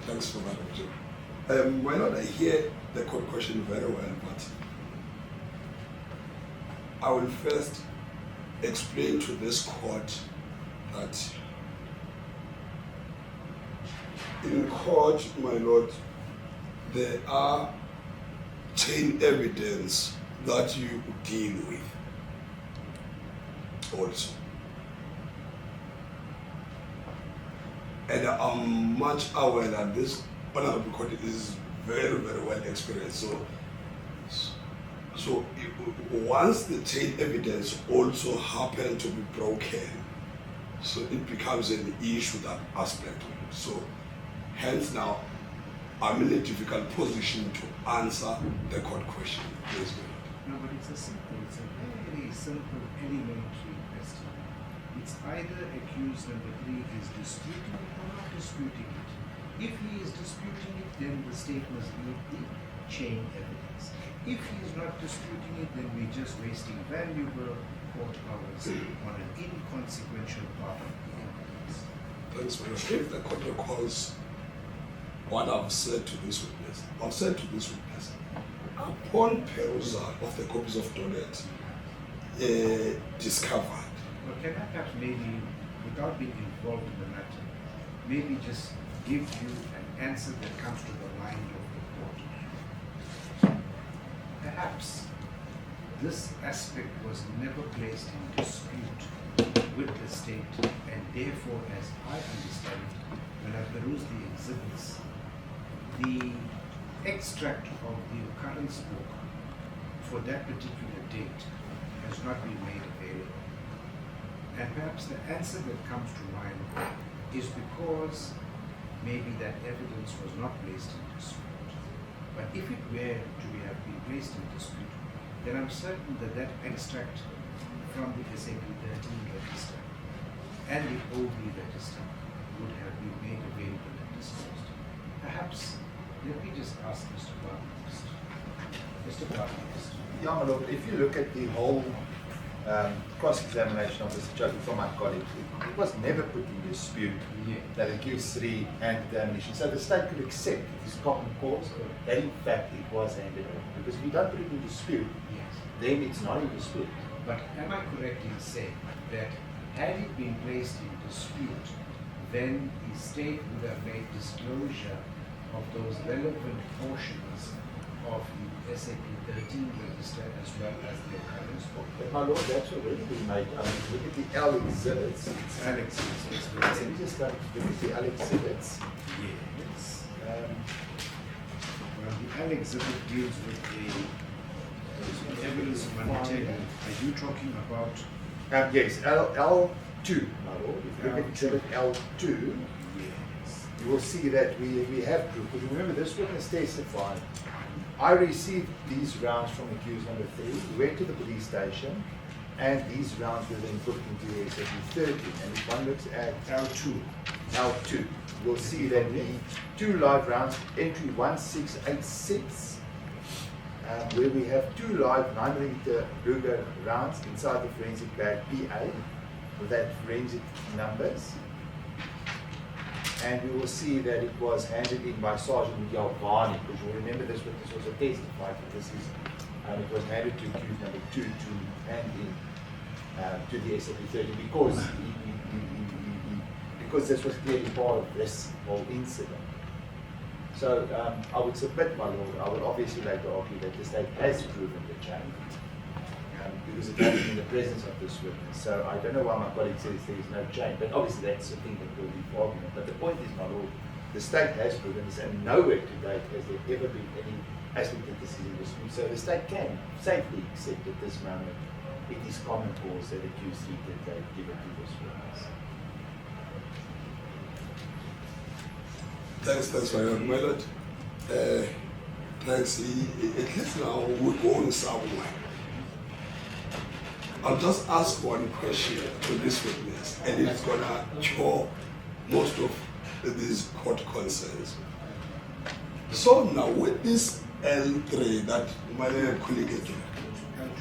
Thanks for that. My Lord, I hear the court question very well, but I will first explain to this court that in court, my Lord, there are chain evidence that you deal with also. And I'm much aware that this honorable court is very, very well experienced. So once the chain evidence also happen to be broken, so it becomes an issue, that aspect of it. So hence now, I'm in a difficult position to answer the court question. Please go ahead. No, but it's a very simple elementary question. It's either accused number 3 is disputing it or not disputing it. If he is disputing it, then the state must need the chain evidence. If he is not disputing it, then we're just wasting valuable court hours on an inconsequential part of the evidence. Thanks very much. If the court recalls what I've said to this witness, I've said to this witness, upon perusal of the copies of Donnet discovered. Well, can I perhaps maybe, without being involved in the matter, maybe just give you an answer that comes to the mind of the court? Perhaps this aspect was never placed in dispute with the state, and therefore, as I understand it, when I peruse the exhibits, the extract of the occurrence book for that particular date has not been made available. And perhaps the answer that comes to mind is because maybe that evidence was not placed in dispute. But if it were to have been placed in dispute, then I'm certain that that extract from the SAP 13 register and the OB register would have been made available and disclosed. Perhaps, let me just ask Mr. Badenhorst. Mr. Badenhorst. Yeah, my Lord, if you look at the whole cross-examination of Mr. Chauke from my colleague, it was never put in dispute that accused 3 and the ammunition. So the state could accept it is common cause that in fact it was handed over. Because if you don't put it in dispute, then it's not in dispute. But am I correct in saying that had it been placed in dispute, then the state would have made disclosure of those relevant portions of the SAP 13 register as well as the occurrence book? But my Lord, that's already been made. I mean, look at the L exhibits. Alex, Let me just look at the L exhibits. yes. Well, the L exhibit deals with the evidence of Nathaniel. Are you talking about? Yes, L2, my Lord. If you look at exhibit L2, Yes. you will see that we have proof. Because remember, this witness testified. I received these rounds from accused number 3, went to the police station, and these rounds were then put into the SAP 13. And if one looks at L2, you'll see that the 2 live rounds, entry 1686, where we have 2 live 9mm Ruger rounds inside the forensic bag PA, with that forensic numbers. And we will see that it was handed in by Sergeant Johan, because you'll remember this witness was a testified, but this is, it was handed to accused number 2 to hand in to the SAP 30 because this was clearly part of this whole incident. So I would submit, my Lord, I would obviously like to argue that the state has proven the chain, because it happened in the presence of this witness. So I don't know why my colleague says there is no chain, but obviously that's the thing that will be for argument. But the point is, my Lord, the state has proven this, and nowhere to date has there ever been any aspect of this in dispute. So the state can safely accept at this moment it is common cause that accused 3 that they give it to this witness. Thanks, my Lord. Thanks. At least now we're going somewhere. I'll just ask one question to this witness, and it's gonna cure most of these court concerns. So now with this L3 that my colleague has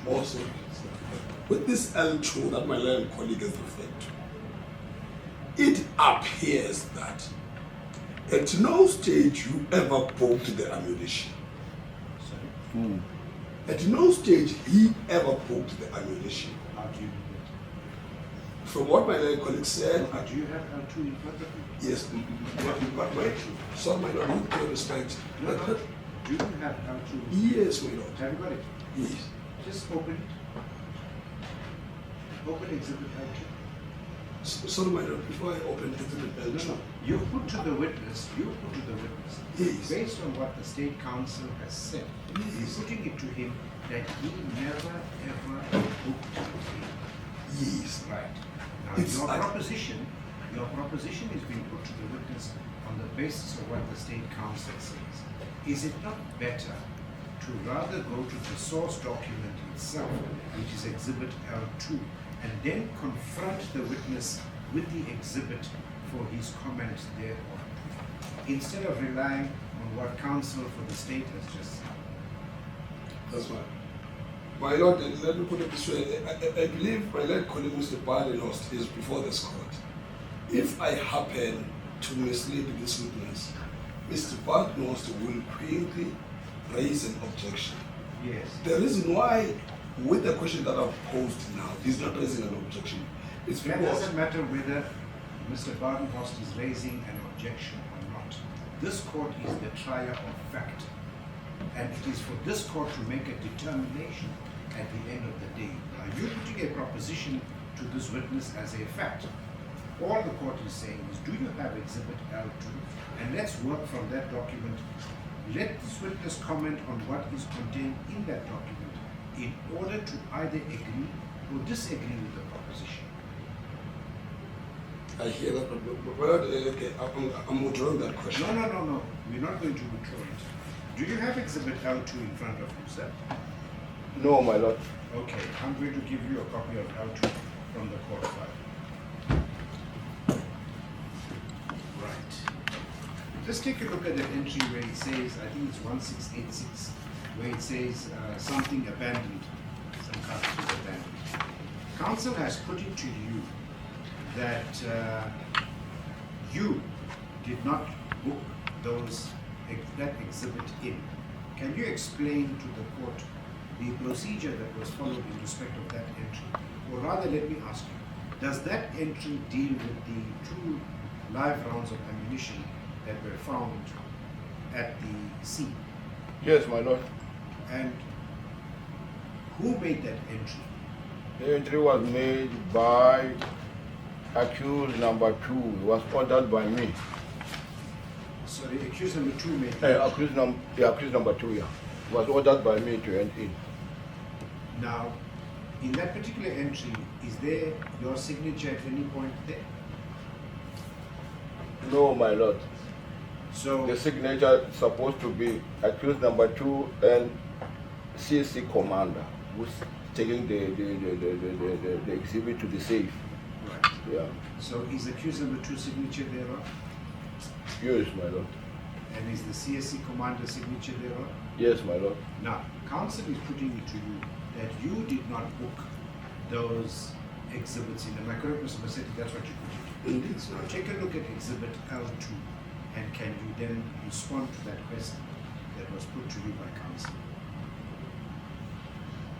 also, with this L2 that my colleague has referred to, it appears that at no stage you ever poked the ammunition. Sorry? At no stage he ever poked the ammunition. How do you do From what my colleague said, that? Do you have L2 in front of you? yes, but my son, my lord, with due respect, No, no. Do you have L2? yes, my lord, Have you got it? yes. Just open it. Open exhibit L2. Sorry, my lord, before I open exhibit No, L2, no. You put to the witness, yes, based on what the state council has said, you're yes, putting it to him that he never ever booked it. yes. Right. Now It's your like- proposition is being put to the witness on the basis of what the state council says. Is it not better to rather go to the source document itself, which is exhibit L2, and then confront the witness with the exhibit for his comment thereon, instead of relying on what counsel for the state has just said? That's fine. My lord, let me put it this way. I believe my late colleague, Mr. Badenhorst, is before this court. If I happen to mislead this witness, Mr. Badenhorst will quickly raise an objection. Yes. The reason why, with the question that I've posed now, he's not raising an objection. It's That because doesn't matter whether Mr. Badenhorst is raising an objection or not. This court is the trier of fact. And it is for this court to make a determination at the end of the day. Are you putting a proposition to this witness as a fact? All the court is saying is, do you have exhibit L2? And let's work from that document. Let this witness comment on what is contained in that document in order to either agree or disagree with the proposition. I hear that, but okay, I'm withdrawing that question. No. We're not going to withdraw it. Do you have exhibit L2 in front of you, sir? No, my lord. Okay, I'm going to give you a copy of L2 from the court file. Right. Just take a look at the entry where it says, I think it's 1686, where it says something abandoned, some cartridge abandoned. Council has put it to you that you did not book that exhibit in. Can you explain to the court the procedure that was followed in respect of that entry? Or rather, let me ask you, does that entry deal with the 2 live rounds of ammunition that were found at the scene? Yes, my lord. And who made that entry? The entry was made by accused number 2. It was ordered by me. Sorry, accused number 2 made that entry. Accused number 2, yeah. It was ordered by me to enter in. Now, in that particular entry, is there your signature at any point there? No, my lord. So, The signature is supposed to be accused number 2 and CC commander, who's taking the exhibit to the safe. right. Yeah. So is accused number 2 signature thereon? Yes, my lord. And is the CSC commander signature thereon? Yes, my lord. Now, counsel is putting it to you that you did not book those exhibits in. Am I correct, Mr. Massetti? That's what you put it to. Indeed, Now, take a look at exhibit L2, and can you then respond to that question that was put to you by counsel?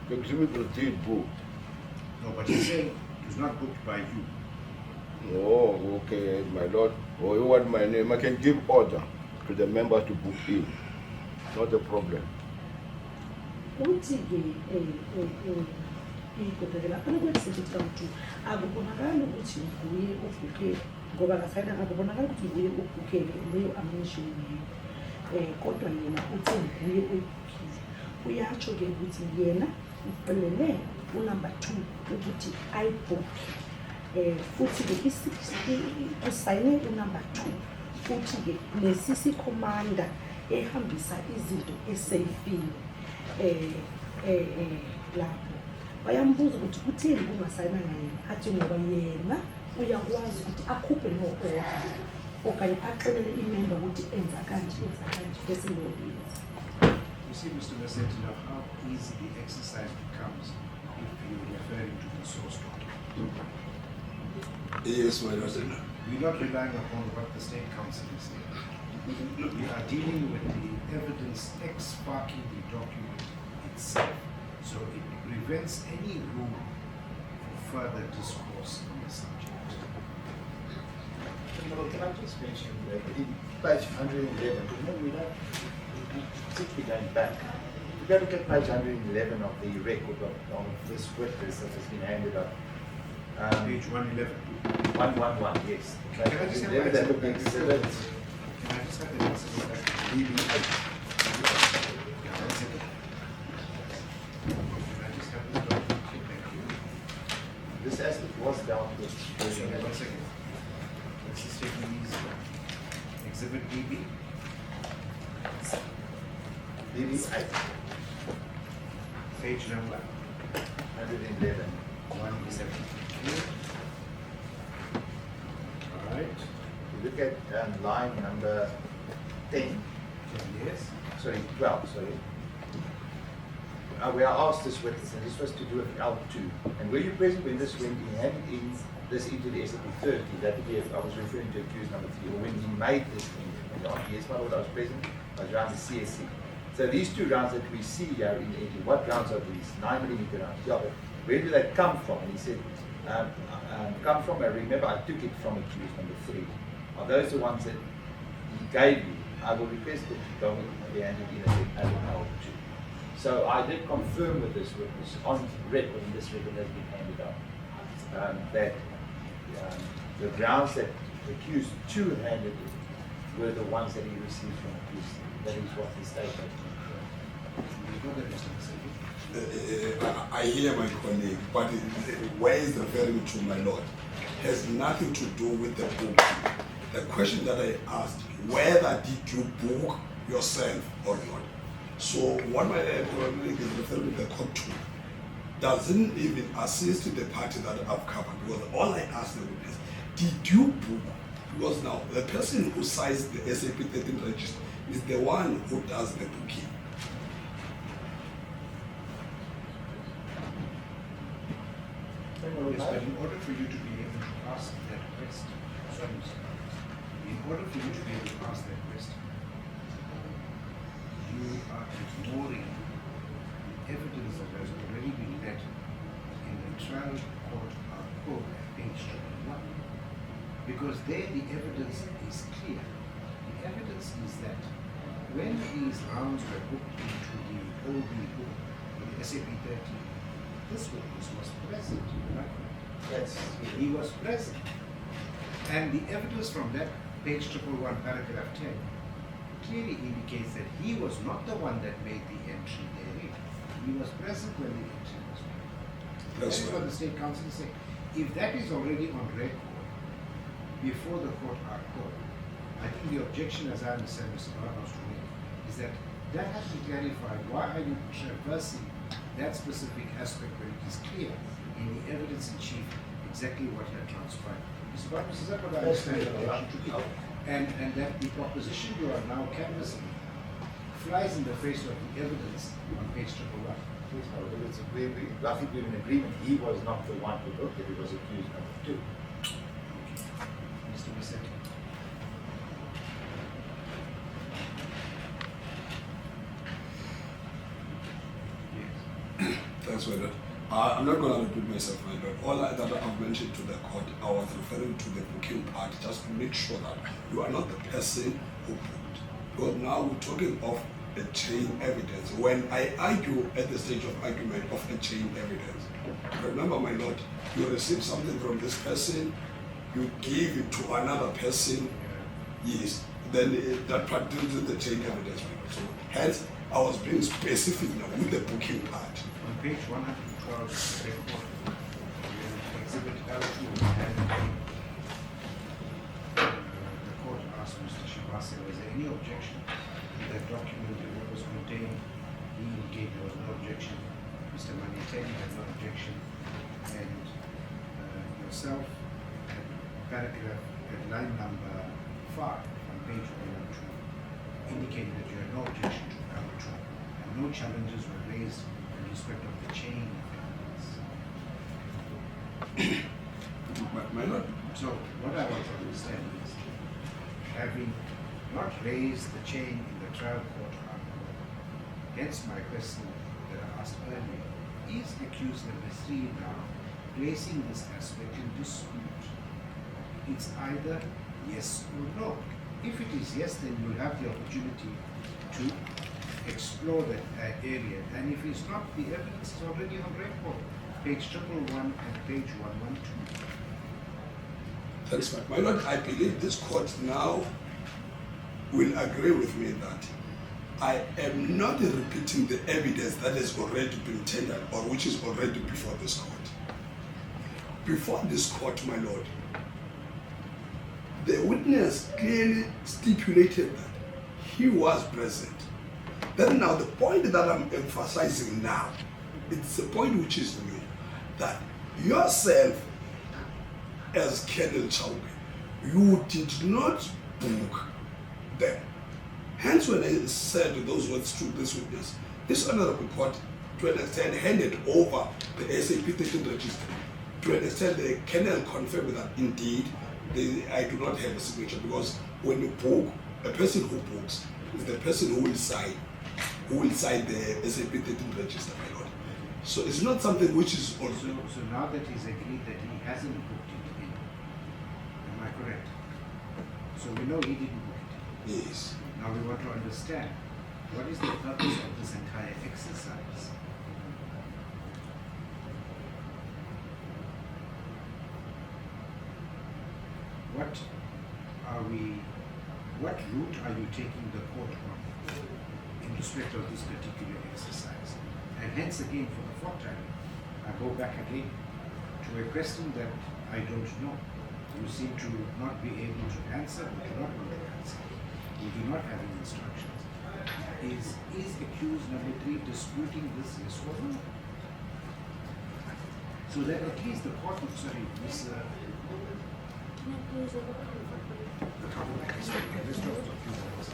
The exhibit was did book. No, but he's saying it was not booked by you. Oh, okay, my lord. Oh, you want my name? I can give order to the members to book in. Not a problem. Uthi-ke igqibela phela kwe-exhibit L2 akubonakali ukuthi nguye ubhukhe ngoba ngafayina akubonakali ukuthi nguye ubhukhele leyo ammunition leyo kodwa yena uthi nguye oyibhukhile. Uyatsho-ke ukuthi yena ufanele unumber 2 ukuthi ayibhukhe futhi-ke usayine unumber 2 futhi-ke ne-CC commander ehambisa izinto eseyifini lapho bayambuza ukuthi kutheni kungasayinanga yena athi ngoba yena uyakwazi ukuthi akhuphe no-order okanye axelele imember ukuthi enza kanje besingobile. You see, Mr. Massetti, now how easy the exercise becomes if you're referring to the source document. Yes, my lord. We're not relying upon what the State Council is saying. We are dealing with the evidence ex parte the document itself. So it prevents any room for further discourse on the subject. Well, can I just mention that in page 111, remember we don't particularly going back. If you go look at page 111 of the record of this witness that has been handed up. Page 111. 111, yes. Can I just have Remember that that back? exhibit Can I just have the answer to that? BB8. Yeah, one second. Can I just have the document? Thank you. This aspect was dealt with. Sorry, 1 second. Let's just take it easy. Exhibit BB. BB8, Page number 111. 111. All right. If you look at line number 10, Yes. sorry, 12, sorry. We are asked this witness, and this was to do with L2. And were you present when this went in, handed in this into the SAP 30? That would be, I was referring to accused number 3, or when he made this thing. Yes, my lord, I was present. I was around the CSC. So these two rounds that we see here in Eddie, what rounds are these? 9mm rounds. Yeah, but where do they come from? And he said, come from, I remember I took it from accused number 3. Are those the ones that he gave you? I will request that you go and be handed in as an L2. So I did confirm with this witness on record, and this record has been handed up, that the rounds that accused 2 handed in were the ones that he received from accused. That is what the statement. I hear my colleague, but where is the value to my lord? Has nothing to do with the book. The question that I asked, whether did you book yourself or not? So what my colleague is referring to the court to doesn't even assist the party that I've covered, because all I asked the witness, did you book? Because now the person who signs the SAP 13 register is the one who does the booking. Yes, but in order for you to be able to ask that question, sorry, sir. In order for you to be able to ask that question, you are ignoring the evidence that has already been read in the trial court code at page 21. Because there the evidence is clear. The evidence is that when these rounds were booked into the OB book, the SAP 13, this witness was present, right? Yes. He was present. And the evidence from that page 111, paragraph 10, clearly indicates that he was not the one that made the entry therein. He was present when the entry was made. That's That's right. what the State Council is saying. If that is already on record before the court are called, I think the objection, as I understand Mr. Badenhorst to make, is that that has to be clarified. Why are you traversing that specific aspect when it is clear in the evidence in chief exactly what had transpired? Mr. Badenhorst, is that what I understand the objection to be? And that the proposition you are now canvassing flies in the face of the evidence on page 111. Yes, my lord, I think we're in agreement. He was not the one who booked it, he was accused number 2. Mr. Massetti. Yes. Thanks for that. I'm not going to repeat myself, my lord. All that I've mentioned to the court, I was referring to the booking part, just to make sure that you are not the person who booked. Because now we're talking of a chain evidence. When I argue at the stage of argument of a chain evidence, remember, my lord, you receive something from this person, you give it to another person, yes, then that part deals with the chain evidence. So hence, I was being specific now with the booking part. On page 112 of the report, exhibit L2, and the court asked Mr. Shabasi, was there any objection to that document and what was contained? He indicated there was no objection. Mr. Maniteni had no objection. And yourself, at paragraph, at line number 5 on page 102, indicating that you had no objection to paragraph 2, and no challenges were raised in respect of the chain of evidence. My lord, So what I want to understand is, having not raised the chain in the trial court article, hence my question that I asked earlier, is accused number 3 now placing this aspect in dispute? It's either yes or no. If it is yes, then you'll have the opportunity to explore that area. And if it's not, the evidence is already on record, page 111 and page 112. thanks, my lord. I believe this court now will agree with me that I am not repeating the evidence that has already been tendered or which is already before this court. Before this court, my lord, the witness clearly stipulated that he was present. Then now the point that I'm emphasizing now, it's a point which is new, that yourself as Colonel Chauke, you did not book them. Hence when I said those words to this witness, this honorable court, to an extent, handed over the SAP 13 register. To an extent, the Colonel confirmed that indeed I do not have a signature, because when you book, a person who books is the person who will sign the SAP 13 register, my lord. So it's not something which is also. So now that he's agreed that he hasn't booked it in, am I correct? So we know he didn't book it in. Yes. Now we want to understand, what is the purpose of this entire exercise? What route are you taking the court on in respect of this particular exercise? And hence again, for the fourth time, I go back again to a question that I don't know. You seem to not be able to answer, or do not know the answer. You do not have any instructions. Is accused number 3 disputing this, yes or no? So that at least the court would say, this the troublemaker is the rest of the accusers.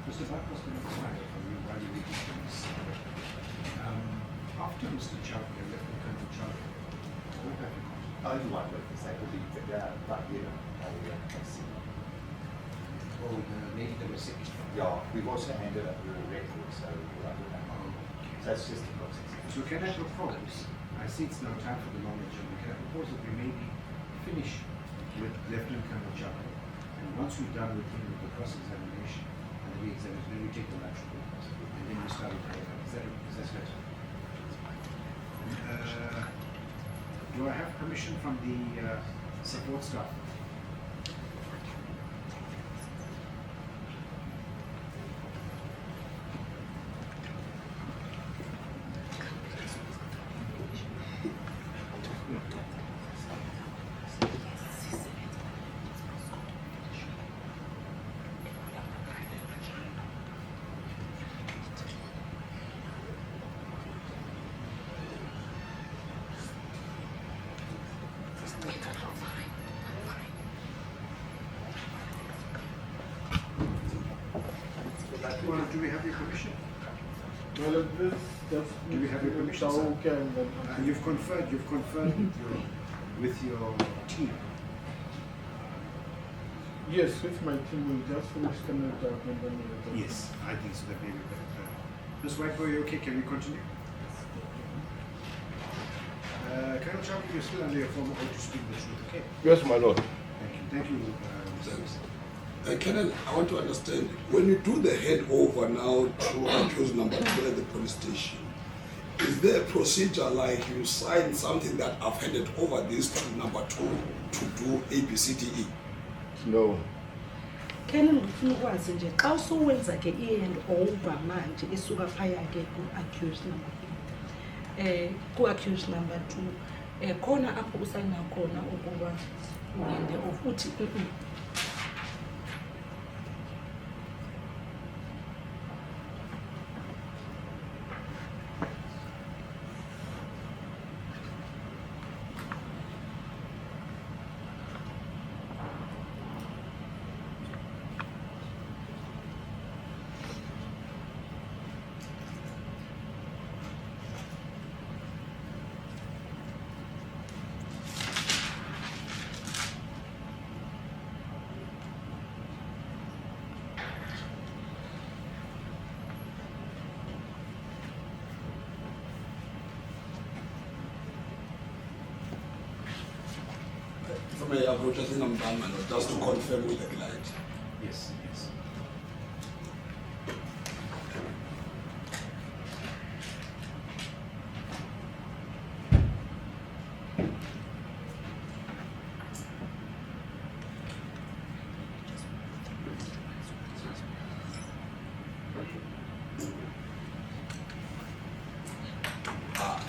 Mr. Buck was going to decide for you while you were doing this. After Mr. Chauke, Lieutenant Colonel Chauke, what have you got? Only one witness, I believe, but Cassim. Oh, the lady that was sick. Yeah, we've also handed up the record, so we'll have it. So it's just a process. So can I propose, I see it's now time for the knowledge, and can I propose that we maybe finish with Lieutenant Colonel Chauke, and once we're done with him with the cross-examination and the re-examination, then we take the lateral report, and then we start with the is that right? Do I have permission from the support staff? Do we have your permission? Well, this Do we have your permission, sir? Chauke and then You've conferred with your team. yes, with my team we just finished Colonel Chauke and then we'll Yes, I think so. That may be better. Ms. Whiteboy, you okay? Can we continue? Colonel Chauke, you're still under your former oath to speak the truth, okay? Yes, my lord. Thank you. Thank you, Mr. Wilson. Colonel, I want to understand, when you do the handover now to accused number 2 at the police station, is there a procedure like you sign something that I've handed over this to number 2 to do ABCDE? No. Colonel, ngifuna ukwazi nje xa usuwenza ke i-handover manje isuka phaya ke ku-accused number 2, khona apho usayina khona ukuba ulinde of uthi From a approach as an umbrella, just to confirm with the client. Yes, yes.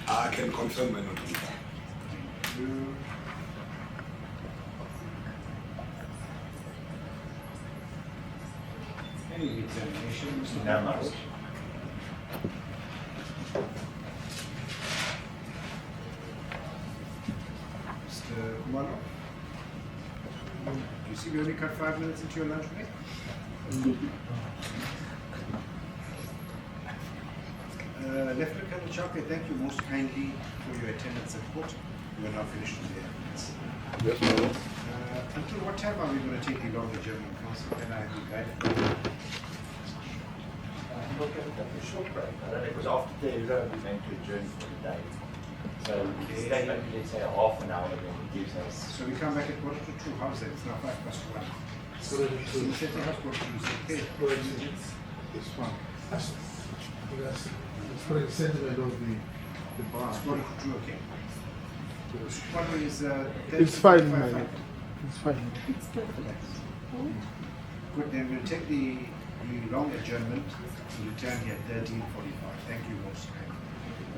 I can confirm my note on that. You. Any examination, Mr. No, no. Mr. Kumalo? You see, we only cut 5 minutes into your lunch break? Lieutenant Colonel Chauke, thank you most kindly for your attendance at court. We are now finished with the evidence. Yes, madam. Until what time are we going to take the long adjournment, counsel? Can I be guided? Look at the short break. I don't know, it was after the we meant to adjourn for the day. So we can stay maybe let's say half an hour and then it gives us. So we come back at 1:45. How is that? It's now 1:05. So you said the house is okay. It's fine. That's for the sentiment of the bar. It's 1:42, okay. What is It's fine, man. It's fine. it's perfect. Good, then we'll take the long adjournment to return here at 13:45. Thank you most kindly.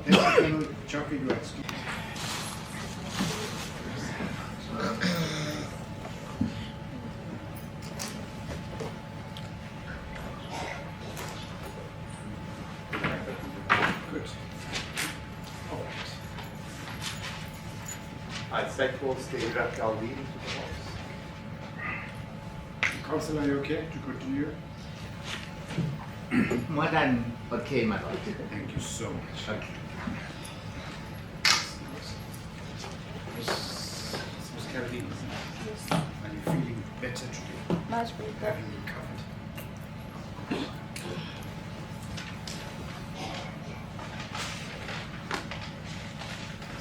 Thank you, Colonel Chauke, you are excused. Good. All right. I'd say towards the Kaldine to the house. Counsel, are you okay to continue? More than okay, my lord. Thank you so much. Okay. Miss Kaldine, Yes, are you feeling better today? much better. Having recovered?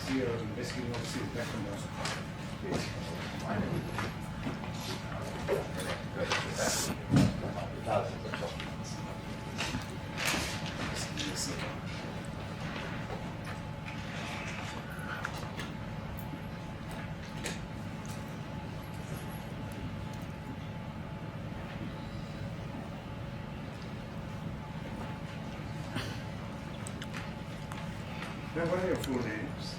See your investigating officer is back on us. Thousands of documents. Just give me a second. Now, what are your full names?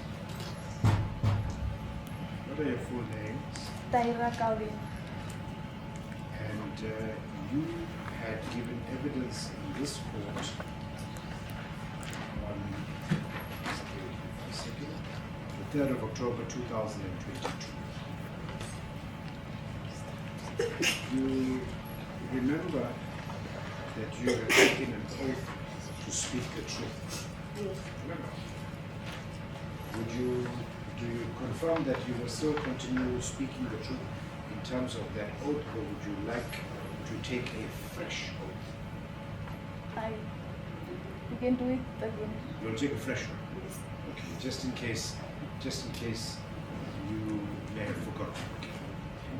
What are your full names? Taira Kaldine. And you had given evidence in this court on the 3rd of October 2022. You remember that you had taken an oath to speak the truth. Yes. Remember? Do you confirm that you will still continue speaking the truth in terms of that oath, or would you like to take a fresh oath? You can do it again. You'll take a fresh one. Yes. Okay, just in case you may have forgotten. Okay.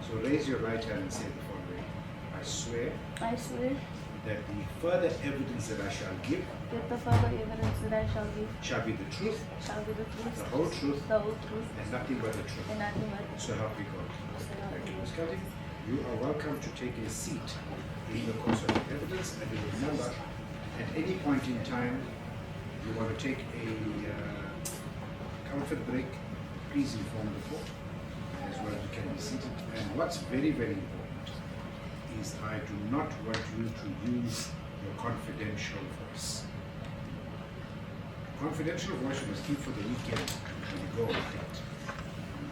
So raise your right hand and say the following. I swear I swear that the further evidence that I shall give that the further evidence that I shall give shall be the truth, shall be the truth, the whole truth, the whole truth, and nothing but the truth. and nothing but the So truth. help me God. So help Thank me you, God. Ms. Kaldine. You are welcome to take a seat in the course of the evidence, and remember, at any point in time, you want to take a comfort break, please inform the court as well. You can be seated. And what's very, very important is I do not want you to use your confidential voice. Confidential voice you must keep for the weekend when you go on date.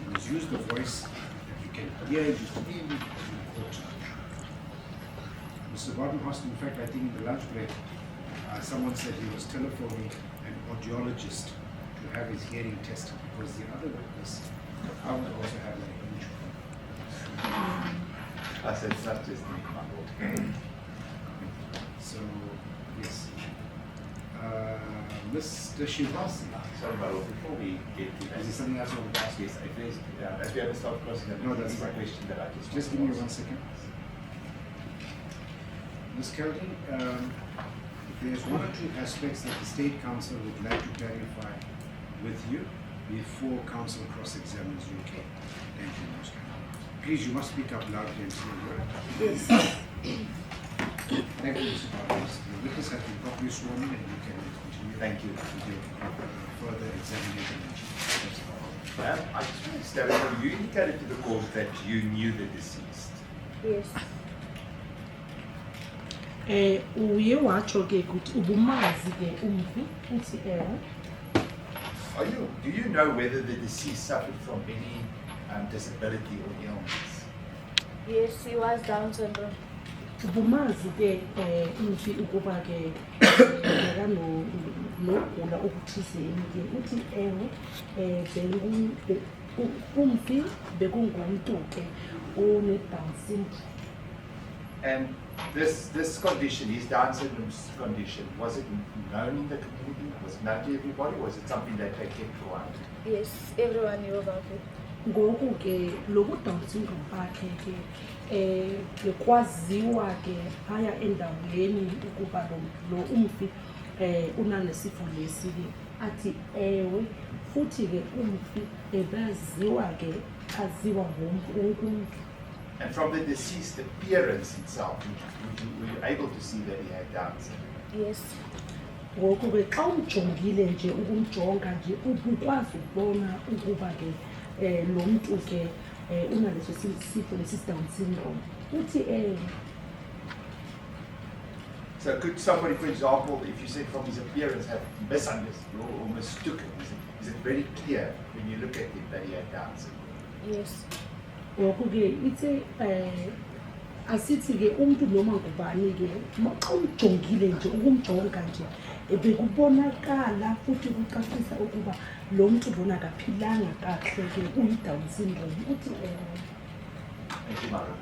You must use the voice that you can hear you clearly in court. Mr. Badenhorst, in fact, I think in the lunch break, someone said he was telephoning an audiologist to have his hearing tested because the other witness found also had an injury. I said it's not just me, my lord. So, yes. Mr. Shivasi, Sorry, my lord, before we get to that. is there something else you want to ask? Yes, I faced, as we have a start crossing, No, that's my fine. question that I Just give me 1 second. Ms. Kaldine, there's one or two aspects that the State Council would like to clarify with you before Council cross-examines you. Okay? Thank you, Ms. Kaldine. Please, you must speak up loudly and clearly. Yes. Thank you, Mr. Badenhorst. The witness has been properly sworn in and you can continue. Thank you. With your further examination. I just want to establish, you indicated to the court that you knew the deceased. Yes. Uye wacho ke ukuthi ubumazi ke umfi uthi Do you know whether the deceased suffered from any disability or illness? Yes, he was Down syndrome. ubumazi ke umfi ukuba ke nogula okuthizeni ke uthi umfi bekungumuntu ke one-Down syndrome. And this condition, his Down syndrome condition, was it known in the community? Was it known to everybody? Was it something that they kept quiet? Yes, everyone knew about it. Ngoku ke loku Down syndrome bakhe ke kwaziwa ke phaya endaweni ukuba lo umfi unanesifo lesi ke athi ewe futhi ke umfi ebaziwa ke aziwa wonke umuntu. And from the deceased appearance itself, were you able to see that he had Down syndrome? Yes. Ngoku ke xa umjongile nje ukumjonga nje ukwazi ukubona ukuba ke lo muntu ke unaleso sifo lesi Down syndrome uthi So could somebody, for example, if you said from his appearance, have misunderstood or mistook it? Is it very clear when you look at him that he had Down syndrome? Yes. ngoku ke ithe asithi ke umuntu noma ngubani ke xa umjongile nje ukumjonga nje bekubonakala futhi kucacisa ukuba lo muntu bona akaphilanga kahle ke uyi-Down syndrome uthi Thank you, Madam.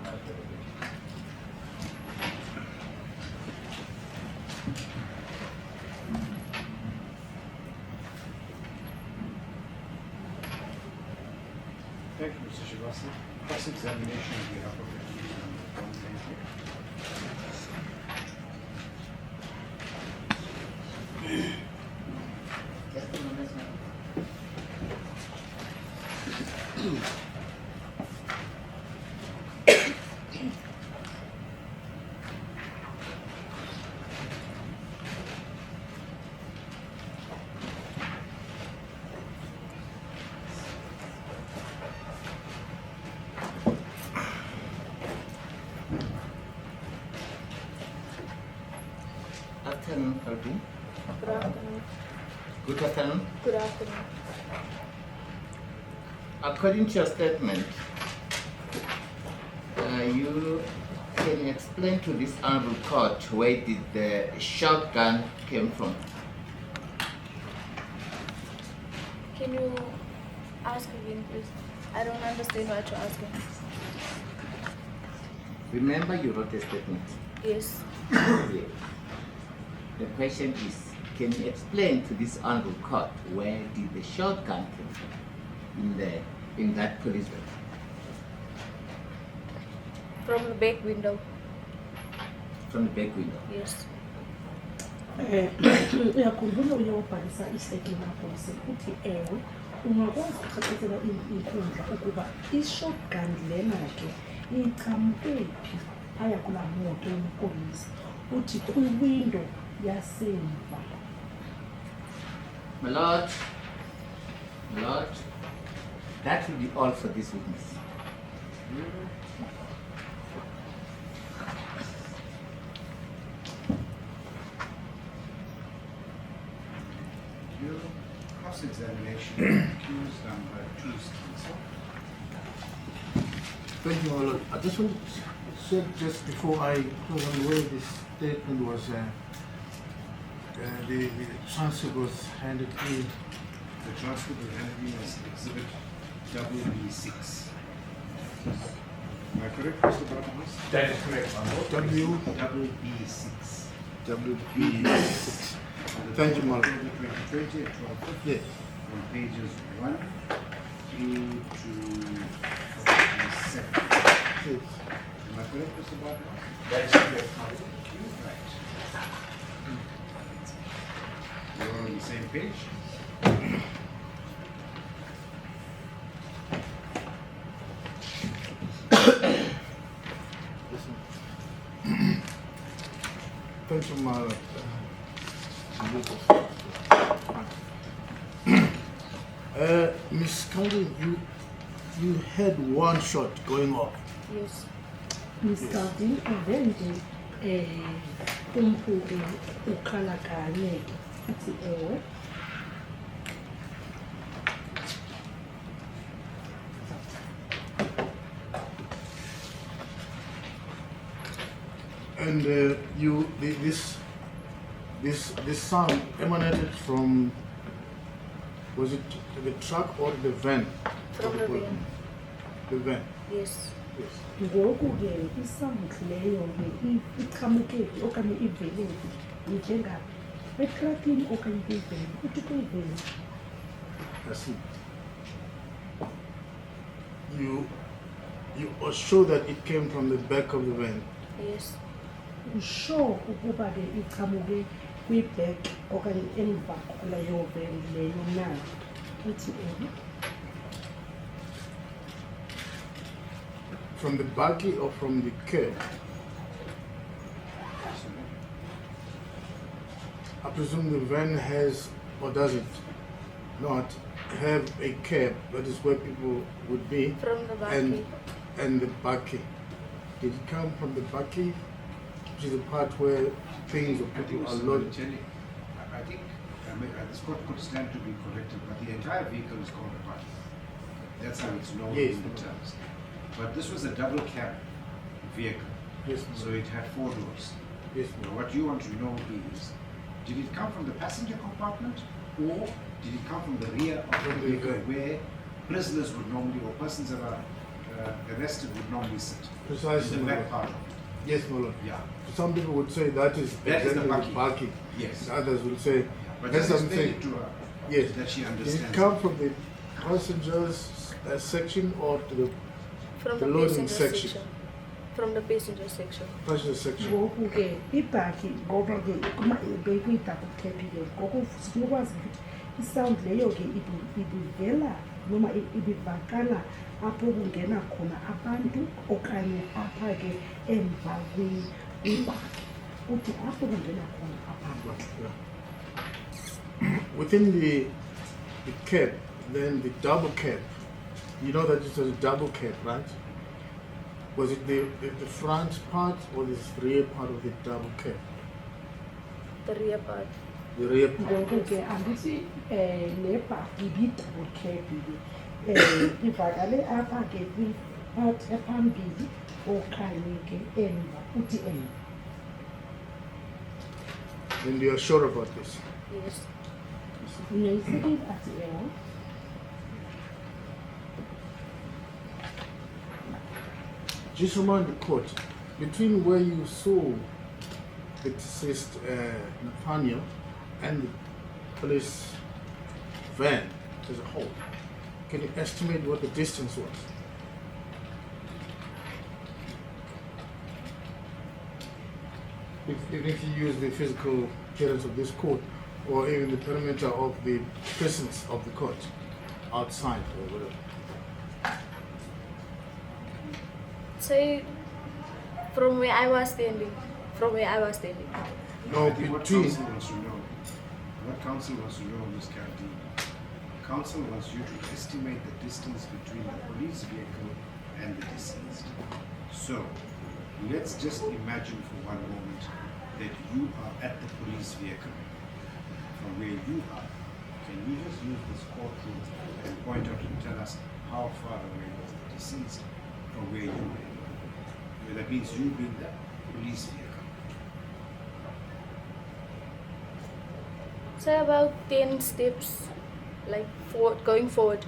Thank you, Mr. Shivasi. Cross-examination on behalf of the accused. Thank you. Afternoon, Kaldine. Good afternoon. Good afternoon. Good afternoon. According to your statement, you can explain to this honorable court where did the shotgun came from? Can you ask again, please? I don't understand what you're asking. Remember you wrote a statement. Yes. Yes. The question is, can you explain to this honorable court where did the shotgun come from in that police van? From the back window. From the back window. Yes. uyakhumbula uye wabhalisa iseki lakho uthi ungakwazi ukucacisela inkundla ukuba i-shotgun lena ke iqhamukephi phaya kulaa moto yompolisa uthi kwiwindo yasemva. My lord, That will be all for this witness. Your cross-examination accused number 2's counsel. Thank you, my lord. I just want to say just before I close on where this statement was, the transcript was handed in. The transcript was handed me as exhibit WB6. Am I correct, Mr. Badenhorst? That is correct, my lord. WB6. WB6. Thank you, my lord. October 2020 at 12:50. Yes. From pages 1 through to 7. Yes. Am I correct, Mr. Badenhorst? That is correct, my lord. Right. We're on the same page. Thank you, my lord. Miss Kaldine, you had one shot going off. Yes. Miss Kaldine, avende umphuke ukhala kanye uthi ewe. And this sound emanated from, was it the truck or the van? From the van. The van. Yes. Yes. Ngoku-ke isound leyo-ke iqhamuke okanye ivelephi njengaphi etrakini okanye kwiveni uthi kwiveni. I see. You are sure that it came from the back of the van. Yes. Usure ukuba-ke iqhamuke kwi-back okanye emva kuleyo veni leyo na uthi ewe. From the buggy or from the curb? I presume the van has, or does it not, have a curb that is where people would be? From the back. And the buggy. Did it come from the buggy, which is the part where things or I think people are Mr. loaded? Balotelli, I think this court could stand to be corrected, but the entire vehicle is called a bus. That's how it's known Yes. in the terms. But this was a double cab vehicle, Yes, so it had 4 doors. yes, Now, what you want to know is, did it come from the passenger compartment, or did it come from the rear of the From the vehicle rear. where prisoners would normally, or persons that are arrested would normally sit? Precisely, In the my back lord. part of it. Yes, my lord. Yeah. Some people would say that is That is the exactly buggy. Yes. Others will say, But that's just something. explain it to her, Yes. that she Did understands. it come from the passengers section or to the From The the loading passenger section. section. From the passenger section. passenger section? Ngoku-ke ibhaki ngoba-ke bekwiyi-double cab-ke ngoku sinokwazi ukuthi isound leyo-ke ibivela noma ibivakala apho kungena khona abantu okanye apha-ke emva kwibhaki uthi apho kungena khona abantu. Within the cab, then the double cab, you know that it was a double cab, right? Was it the front part or the rear part of the double cab? The rear part. The rear part. Ngoku-ke andithi le bhaki ibi-double cab-ke ivakale apha-ke kwipart ephambili okanye-ke emva uthi emva. And you are sure about this? Yes. Uyayisekile athi ewe. Just remind the court, between where you saw the deceased Nathaniel and the police van as a whole, can you estimate what the distance was? Even if you use the physical appearance of this court, or even the perimeter of the presence of the court, outside or whatever. Say from where I was standing. From where I was standing. No, I think what between. counsel wants to know, Ms. Kaldine, council wants you to estimate the distance between the police vehicle and the deceased. So, let's just imagine for one moment that you are at the police vehicle from where you are. Can you just use this courtroom and point out and tell us how far away was the deceased from where you were? Well, that means you being the police vehicle. Say about 10 steps, like going forward.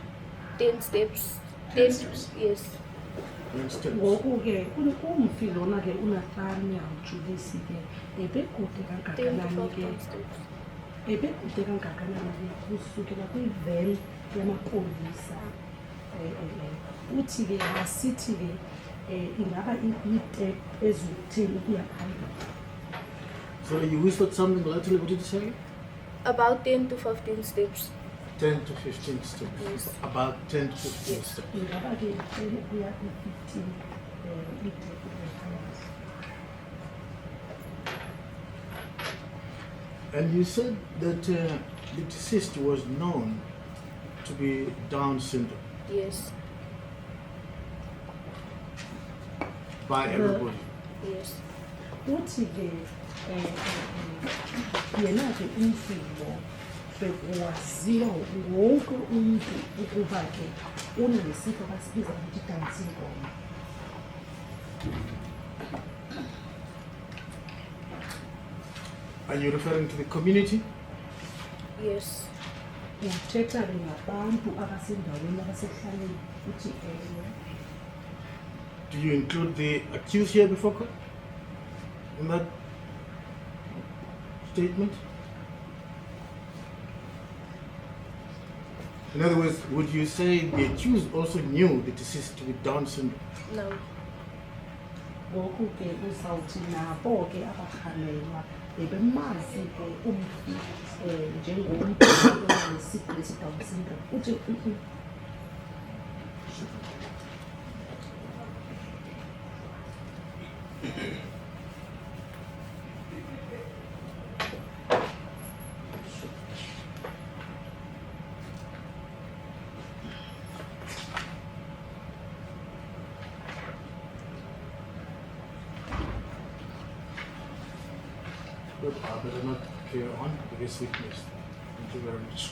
10 steps. 10 steps. Yes. ngoku-ke umfi lona-ke unathaniel julisi-ke ebekude 10 to kangakanani-ke 14 steps. ebekude kangakanani-ke kusukela kwiveni yamapolisa uthi-ke asithi-ke ingaba ite ezukutheni ukuya phambili. So you whispered something laterally, what did you say? About 10 to 15 steps. 10 to 15 steps. Yes. About 10 to 15 Yes. steps. ingaba-ke ite ukuya ku-15 ite ukuya phambili. And you said that the deceased was known to be Down syndrome Yes. by everybody. Yes. uthi-ke yena-ke umfilo bekuwaziwa wonke umuntu ukuba-ke unesifo abasibiza ukuthi i-Down syndrome. Are you referring to the community? Yes. uthetha-ke ngabantu abasendaweni abasekuhlaleni uthi Do you include the accused here before court in that statement? In other words, would you say the accused also knew the deceased to be Down syndrome? No. ngoku-ke uzawuthi nabo-ke abakhanelwa bebemazi-ke umfi njengomuntu onesifo lesi-Down syndrome uthi But I better not carry on with this witness. Thank you very much.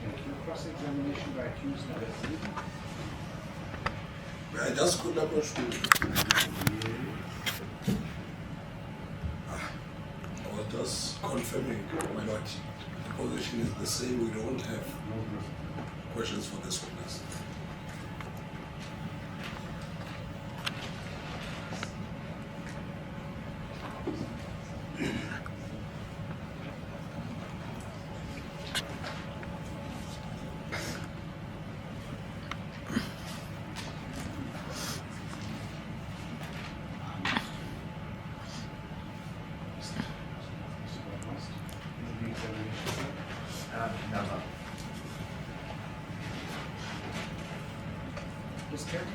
Thank you. Cross-examination by accused number 3. I just could not shoot. I was just confirming, my lord, the position is the same. We don't have questions for this witness.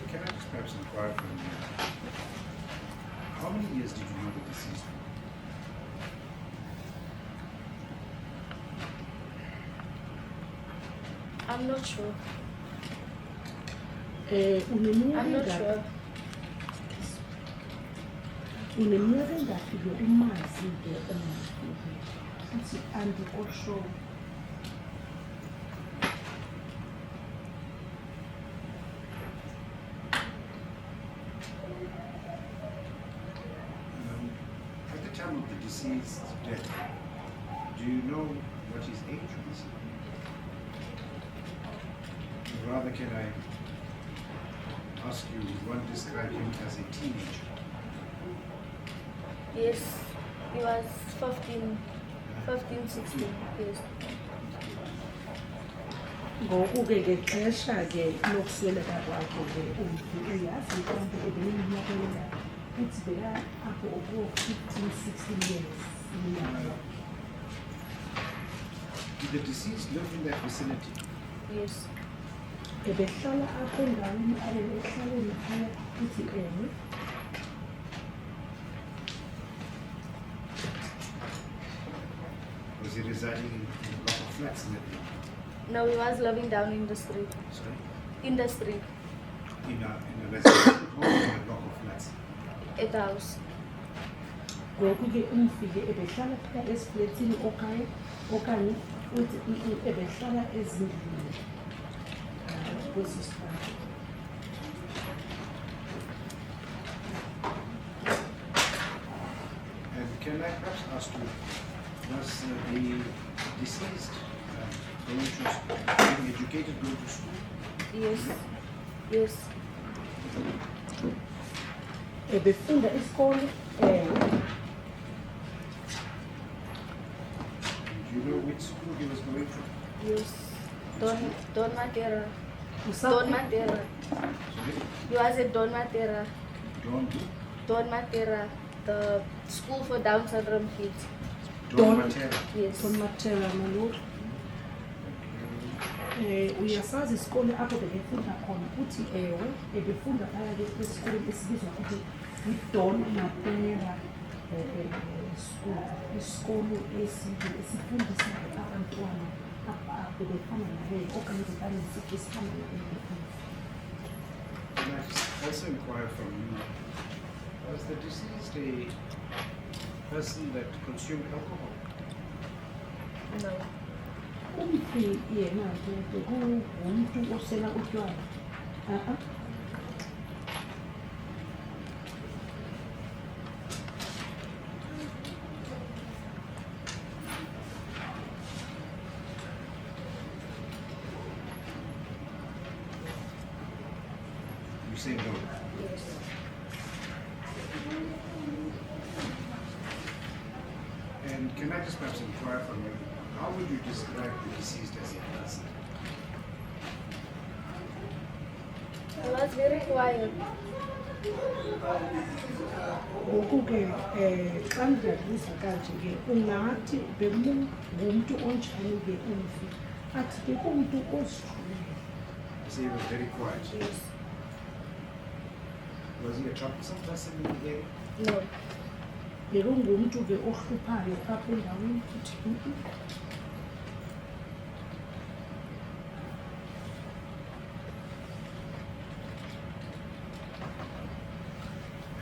Can I just perhaps inquire from you? How many years did you know the deceased for? I'm not sure. uneminyaka I'm not engaki sure. uneminyaka engaki-ke umazi-ke umfi uthi andikho sure. At the time of the deceased's death, do you know what his age was? Or rather, can I ask you, would one describe him as a teenager? Yes. He was 15, 16. Yes. ngoku-ke ngexesha-ke lokusweleka kwakhe-ke umfi uyazi mhlawumbe ebeyiminyaka engaki uthi beka apho okuwo-15, 16 years iminyaka. Did the deceased live in that vicinity? Yes. Ebehlala apho endaweni abebehlaleni phaya uthi Was he residing in a block of flats in the No, he was living down in the street. Sorry? In the street, In a residential home or in a block of flats? at the house. ngoku-ke umfike ebehlala phela esiflethini okanye uthi ebehlala ezindlini kwesi sikhathi. And can I perhaps ask you, was the deceased being educated, going to school? Yes. Yes. Ebefunda isikole Do you know which school he was going to? Yes. Don Matera. usapho Don Matera. Sorry? He was at Don Matera. Don? Don Matera, the school for Down syndrome kids. Don Matera. Yes. Matera malord. Uyasazi isikole apho bebefunda khona uthi ewe ebefunda phaya esikoleni esibizwa ukuthi i-Don Matera school, isikolo esifundisa abantwana bebefana naye okanye bebanesici esifana naye. Can I just also inquire from you, was the deceased a person that consumed alcohol? No. Umfi yena ngumuntu osela utywala. You say no. Yes. And can I just perhaps inquire from you, how would you describe the deceased as a person? He was very quiet. Ngoku-ke xa ndiyabuza kanje-ke ungathi ngumntu onjani-ke umfi athi ke kumntu ozithulile. You say he was very quiet. Yes. Was he a troublesome person in the area? No. Bekungumntu-ke ohluphayo apha endaweni uthi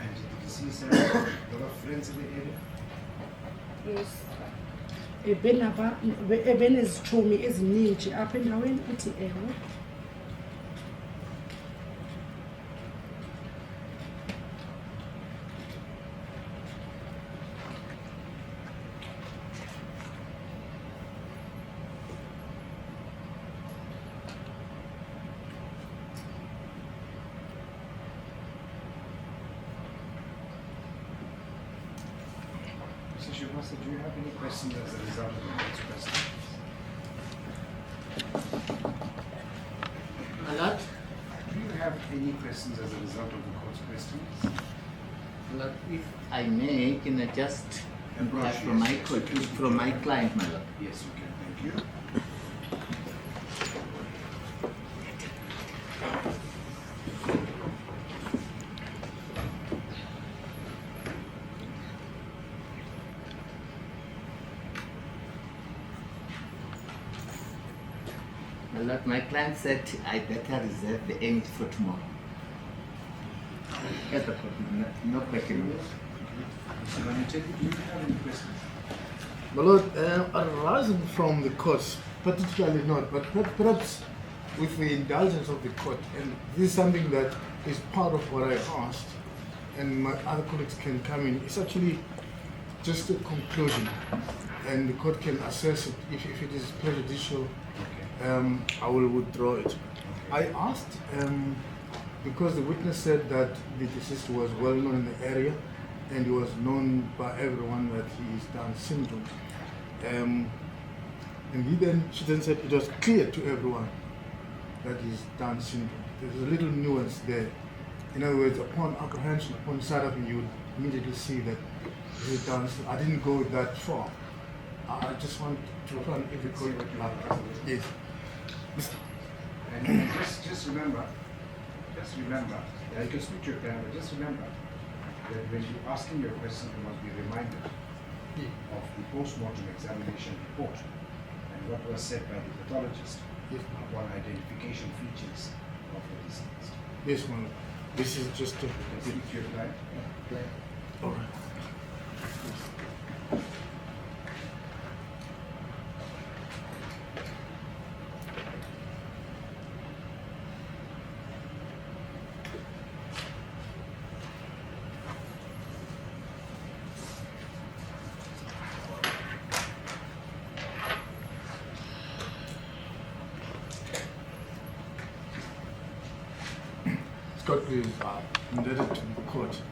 And did the deceased have a lot of friends in the area? Yes. ebenezitshomi ezininji apha endaweni uthi ewe. Mr. Shivasa, do you have any questions as a result of the court's questions? My lord, Do you have any questions as a result of the court's questions? my lord, if I may, can I just inquire from my client, my lord? Yes, you can. Thank you. My lord, my client said I better reserve the end for tomorrow. Yes, the court, no question. Mr. Vaniteli, do you have any questions? My Lord, arising from the courts, particularly not, but perhaps with the indulgence of the court, and this is something that is part of what I asked, and my other colleagues can come in, it's actually just a conclusion, and the court can assess it. If it is prejudicial, I will withdraw it. I asked, because the witness said that the deceased was well known in the area, and he was known by everyone that he is Down syndrome. And she then said it was clear to everyone that he's Down syndrome. There's a little nuance there. In other words, upon apprehension, upon sight you would immediately see that he's Down syndrome. I didn't go that far. I just want to run if you could. Yes. And just remember, you can speak to your panel, but just remember that when you're asking your question, you must be reminded of the post-mortem examination report and what was said by the pathologist upon identification features of the deceased. Yes, my lord. This is just a... Speak to your client. All right. Scott is indebted to the court.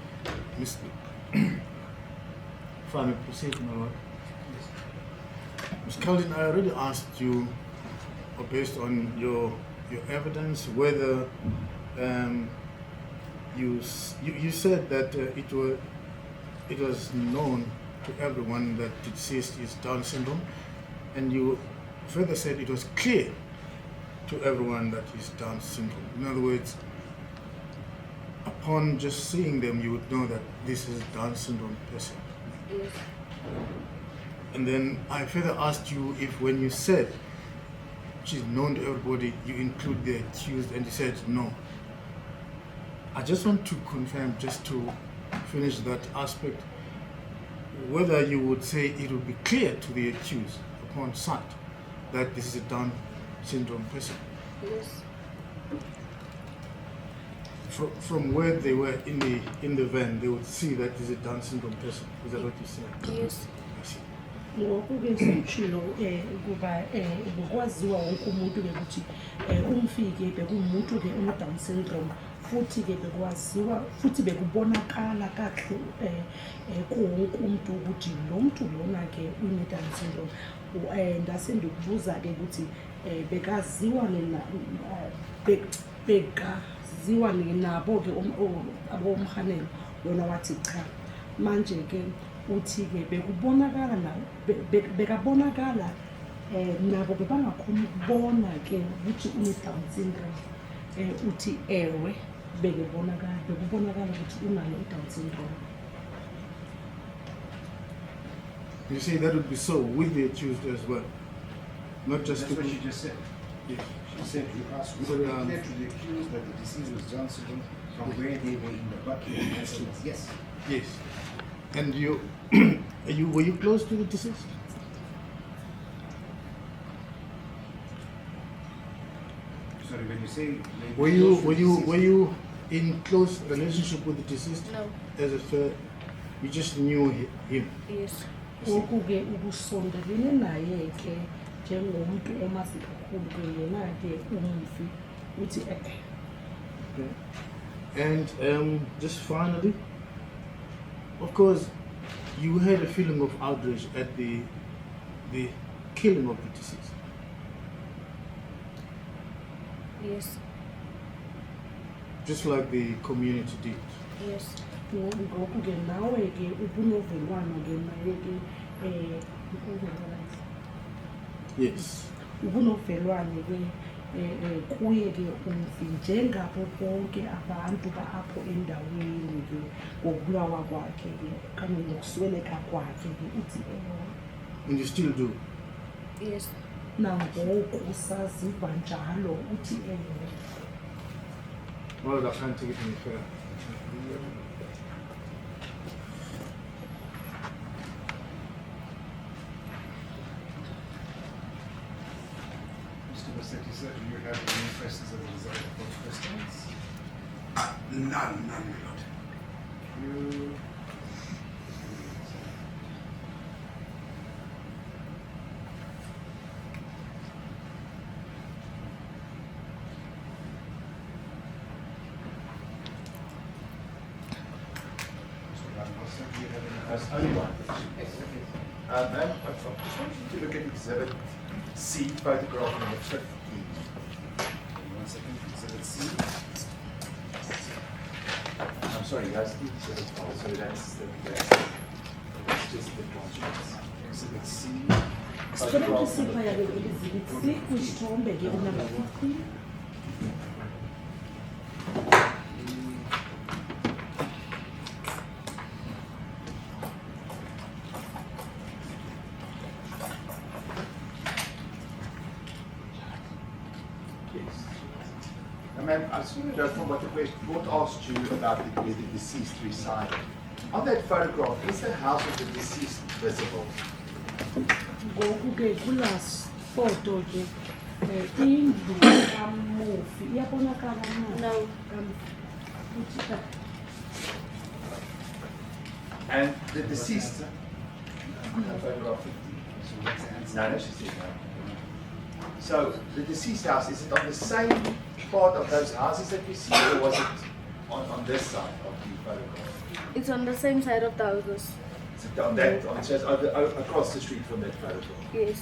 Mr. If I may proceed, my lord. Ms. Kaldine, I already asked you, based on your evidence, whether you said that it was known to everyone that the deceased is Down syndrome, and you further said it was clear to everyone that is Down syndrome. In other words, upon just seeing them, you would know that this is a Down syndrome person. Yes. And then I further asked you if when you said she's known to everybody, you include the accused, and you said no. I just want to confirm, just to finish that aspect, whether you would say it would be clear to the accused upon sight that this is a Down syndrome person. Yes. From where they were in the van, they would see that this is a Down syndrome person. Is that what you said? Yes. I see. ngoku-ke sitshilo ukuba ukwaziwa wonke umuntu-ke ukuthi umfike bekuwumuntu-ke one-Down syndrome, futhi-ke bekwaziwa futhi bekubonakala kahle kuwonke umuntu ukuthi lo muntu lona-ke une-Down syndrome. Ndase ndikubuza-ke ukuthi bekaziwa bekaziwa nabo-ke abomhanelo, wena wathi cha. Manje-ke uthi-ke bekubonakala bekabonakala nabo bebangakhona ukubona-ke ukuthi une-Down syndrome. Uthi ewe bekubonakala ukuthi unayo i-Down syndrome. You say that would be so with the accused as well, not just That's what to... she just said. Yes. She said you asked, was Sorry, it clear to the accused that the deceased was Down syndrome from where they were in the bucket? The answer was yes. Yes. And you, were you close to the deceased? Sorry, when you say Were you in close relationship with the deceased? No. As a fair, you just knew him. Yes. Ngoku-ke ukusondelene naye-ke njengomuntu omazi kakhulu-ke yena-ke umfi uthi Okay. And just finally, of course, you had a feeling of outrage at the killing of the deceased. Yes. Just like the community did. Yes. ngoku-ke nawe-ke ubunovelwano-ke naye-ke Yes. ubunovelwane-ke kuye-ke umfi njengabo bonke abantu apho endaweni-ke ngokubulawa kwakhe-ke kanye nokusweleka kwakhe-ke uthi And you still do. Yes. nangoku usaziva njalo uthi Well, I can't take it any further. Mr. Bassetti, sir, do you have any questions as a result of those questions? None, my lord. You. Mr. Badenhorst, do you have any questions? Only one. Ma'am, I just want you to look at Exhibit C, photograph number 15. 1 second, exhibit C. I'm sorry, guys, the exhibit file, so that's just the transcripts. Exhibit C. sicela kusipha-ke izibitsi kwisithombe-ke unamba 15. ma'am, I just want to know from what the court asked you about where the deceased resided. On that photograph, is the house of the deceased visible? Ngoku-ke kulaa foto ke indlu kamufi iyabonakala na? No. Uthi ka- And the deceased. Photograph 50. No, she said no. So the deceased house, is it on the same part of those houses that you see, or was it on this side of the photograph? It's on the same side of the houses. Is it on that, so it's across the street from that photograph? Yes.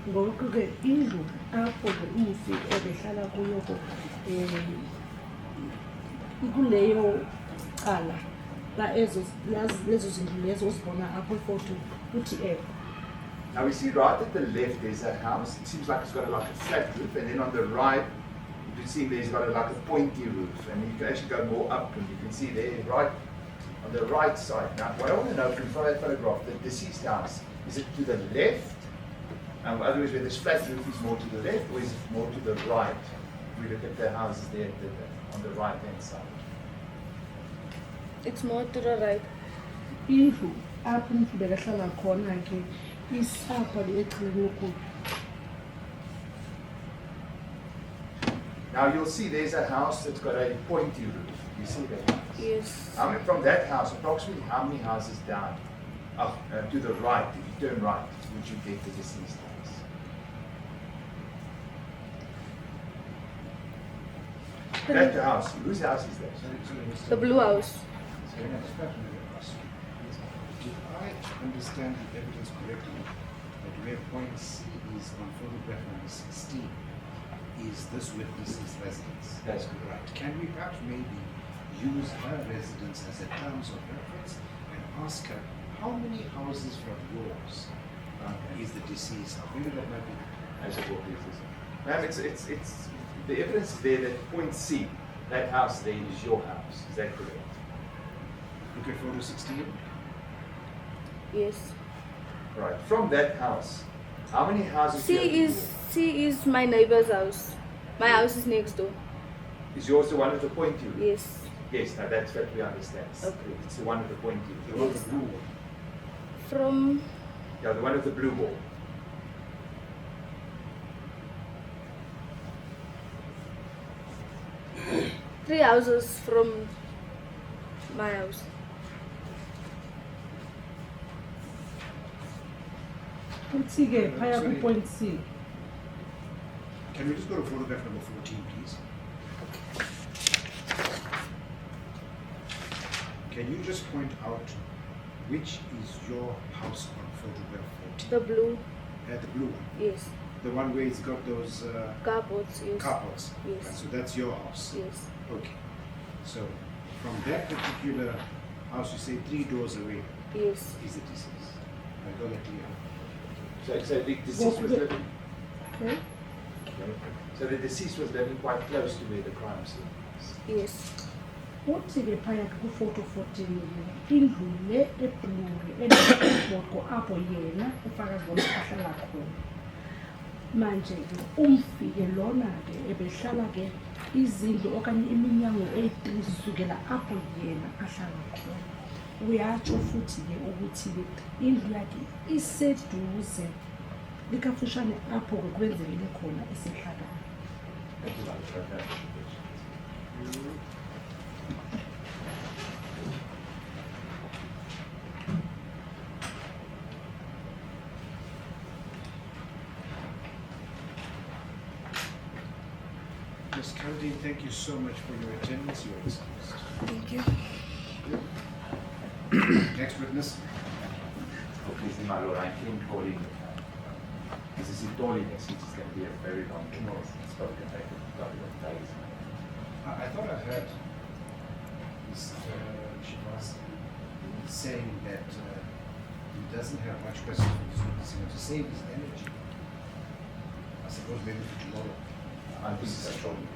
ngoku-ke indlu apho ke umfi ebehlala kuyo ikuleyo cala lezo zindlu lezo uzibona apho ifoto uthi Now we see right at the left there's a house. It seems like it's got like a flat roof, and then on the right you can see there's got like a pointy roof, and you can actually go more up, and you can see there right on the right side. Now what I want to know from that photograph, the deceased house, is it to the left? And in other words, where this flat roof is more to the left, or is it more to the right? If we look at the houses there on the right hand side. It's more to the right. indlu apho umfi bekehlala khona ke isapha le eqilekuyo. Now you'll see there's a house that's got a pointy roof. You see that house? Yes. From that house, approximately how many houses down? To the right, if you turn right, would you get the deceased house? That's the house. Whose house is that? The blue house. Did I understand the evidence correctly that where point C is on photograph number 16 is this witness's residence? That's correct. Right. Can we perhaps maybe use her residence as a terms of reference and ask her how many houses from yours is the deceased? Maybe that might be. As a book is. Ma'am, it's the evidence is there that point C, that house there is your house. Is that correct? Look at photo 16. Yes. Right. From that house, how many houses? do you have C is my neighbor's house. My house is next door. Is yours the one with the pointy roof? Yes. Yes, now that's what we understand. Okay. It's the one with the pointy roof. The one with the blue one. From Yeah, the one with the blue ball. three houses from my house. Uthi ke phaya ku-point C. Can we just go to photograph number 14, please? Can you just point out which is your house on photograph 14? The blue. The blue one. Yes. The one where it's got those Carports. Yes. carports. Yes. Right, so that's your house. Yes. Okay. So from that particular house, you say 3 doors away Yes. is the deceased. I got that clear. So the deceased was living. Okay. So the deceased was living quite close to where the crime scene was. Yes. Uthi ke phaya ku-photo 14 indlu le eblue enebhoko apho yena ufakazi bona ahlala khona. Manje ke umfi ke lona ke ebehlala ke izindlu okanye iminyango eyi-3 zisukela apho yena ahlala khona. Uyatsho futhi ke ukuthi ke indlu yakhe iseduze likafushane apho ke kwenzekile khona isehlakalo. Thank you, Madam. Ms. Kaldine, thank you so much for your attendance. You are excused. Thank you. Next witness. Okay, Ismail, I came calling. This is Kaldine, which is going to be a very long case. It's probably going to take a couple of days. I thought I heard Ms. Shivas saying that he doesn't have much question for this witness. He wants to save his energy. I suppose maybe for tomorrow. I think that's probably.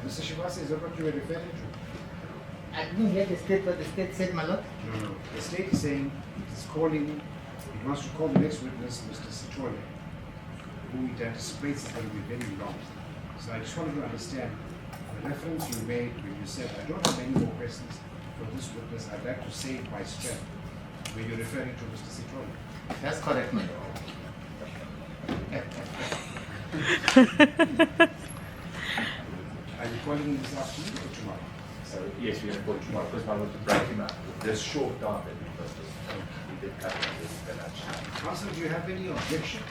Mr. Shivas, is that what you were referring to? I didn't hear the state what the state said, my lord. No. The state is saying it is calling, it wants to call the next witness, Mr. Chauke, who it anticipates is going to be very long. So I just wanted to understand reference you made when you said, I don't have any more questions for this witness, I'd like to save my strength. Were you referring to Mr. Citrone? That's correct, my lord. Are you calling him this afternoon or tomorrow? So yes, we're going to go tomorrow because I want to break him up. There's short time that we did cut the lunch. Counsel, do you have any objection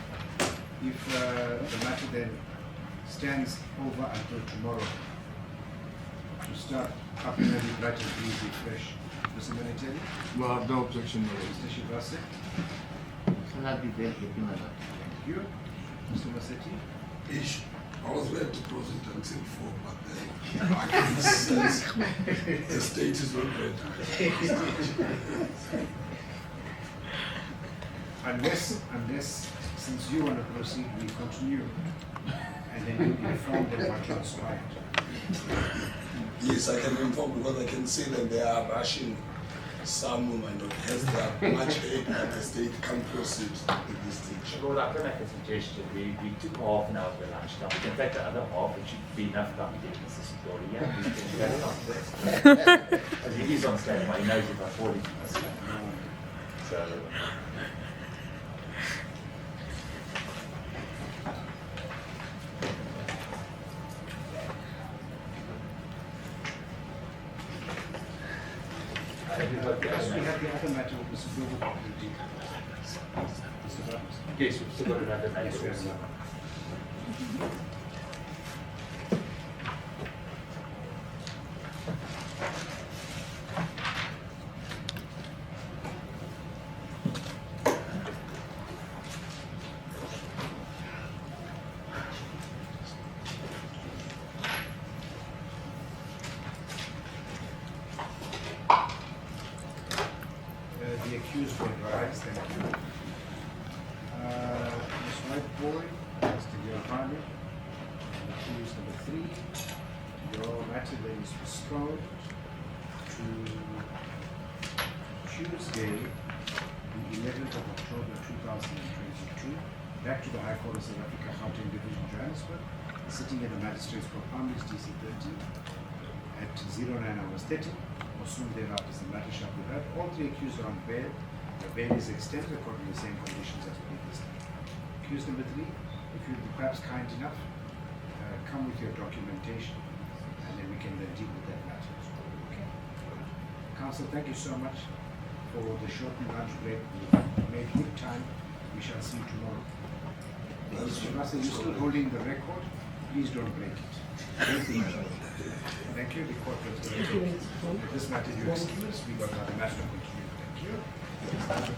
if the matter then stands over until tomorrow to start up and ready, bright and breezy, fresh? Mr. Manateli? Well, I have no objection, my lord. Mr. Shivase? Shall I be very happy, my lord? Thank you. Mr. Masetti? Ish. I was ready to close it until 4, but then I can sense the state is not ready. Unless, since you want to proceed, we continue and then you inform them what transpired. Yes, I can inform because I can see that they are rushing some who might not have that much aid that the state can proceed at this stage. Lord, I can make a suggestion. We took half an hour for lunchtime. We can take the other half, it should be enough time to get Mrs. Gloria. We can go after this. As he is on standby, he knows if I fall into my sleep. So, Yes, we have the other matter with Mr. Global. Mr. Barnes. yes, we've still got another matter. Yes, we have another. The accused will rise, thank you. Ms. Whiteboy, Mr. Johan, accused number 3. Your matter then is postponed to Tuesday, the 11th of October 2022, back to the High Court of South Africa, Gauteng Division, Johannesburg, sitting in the Magistrates Court, Palmist DC 30 at 09 hours 30. Or soon thereafter, the matter shall be heard. All 3 accused are on bail. The bail is extended according to the same conditions as previously. Accused number 3, if you would be perhaps kind enough, come with your documentation, and then we can then deal with that matter as well. Okay. Counsel, thank you so much for the shortened lunch break. We've made good time. We shall see you tomorrow. Mr. Russell, you're still holding the record. Please don't break it. Thank you. The court will this matter you excuse. We got another matter to continue. Thank you.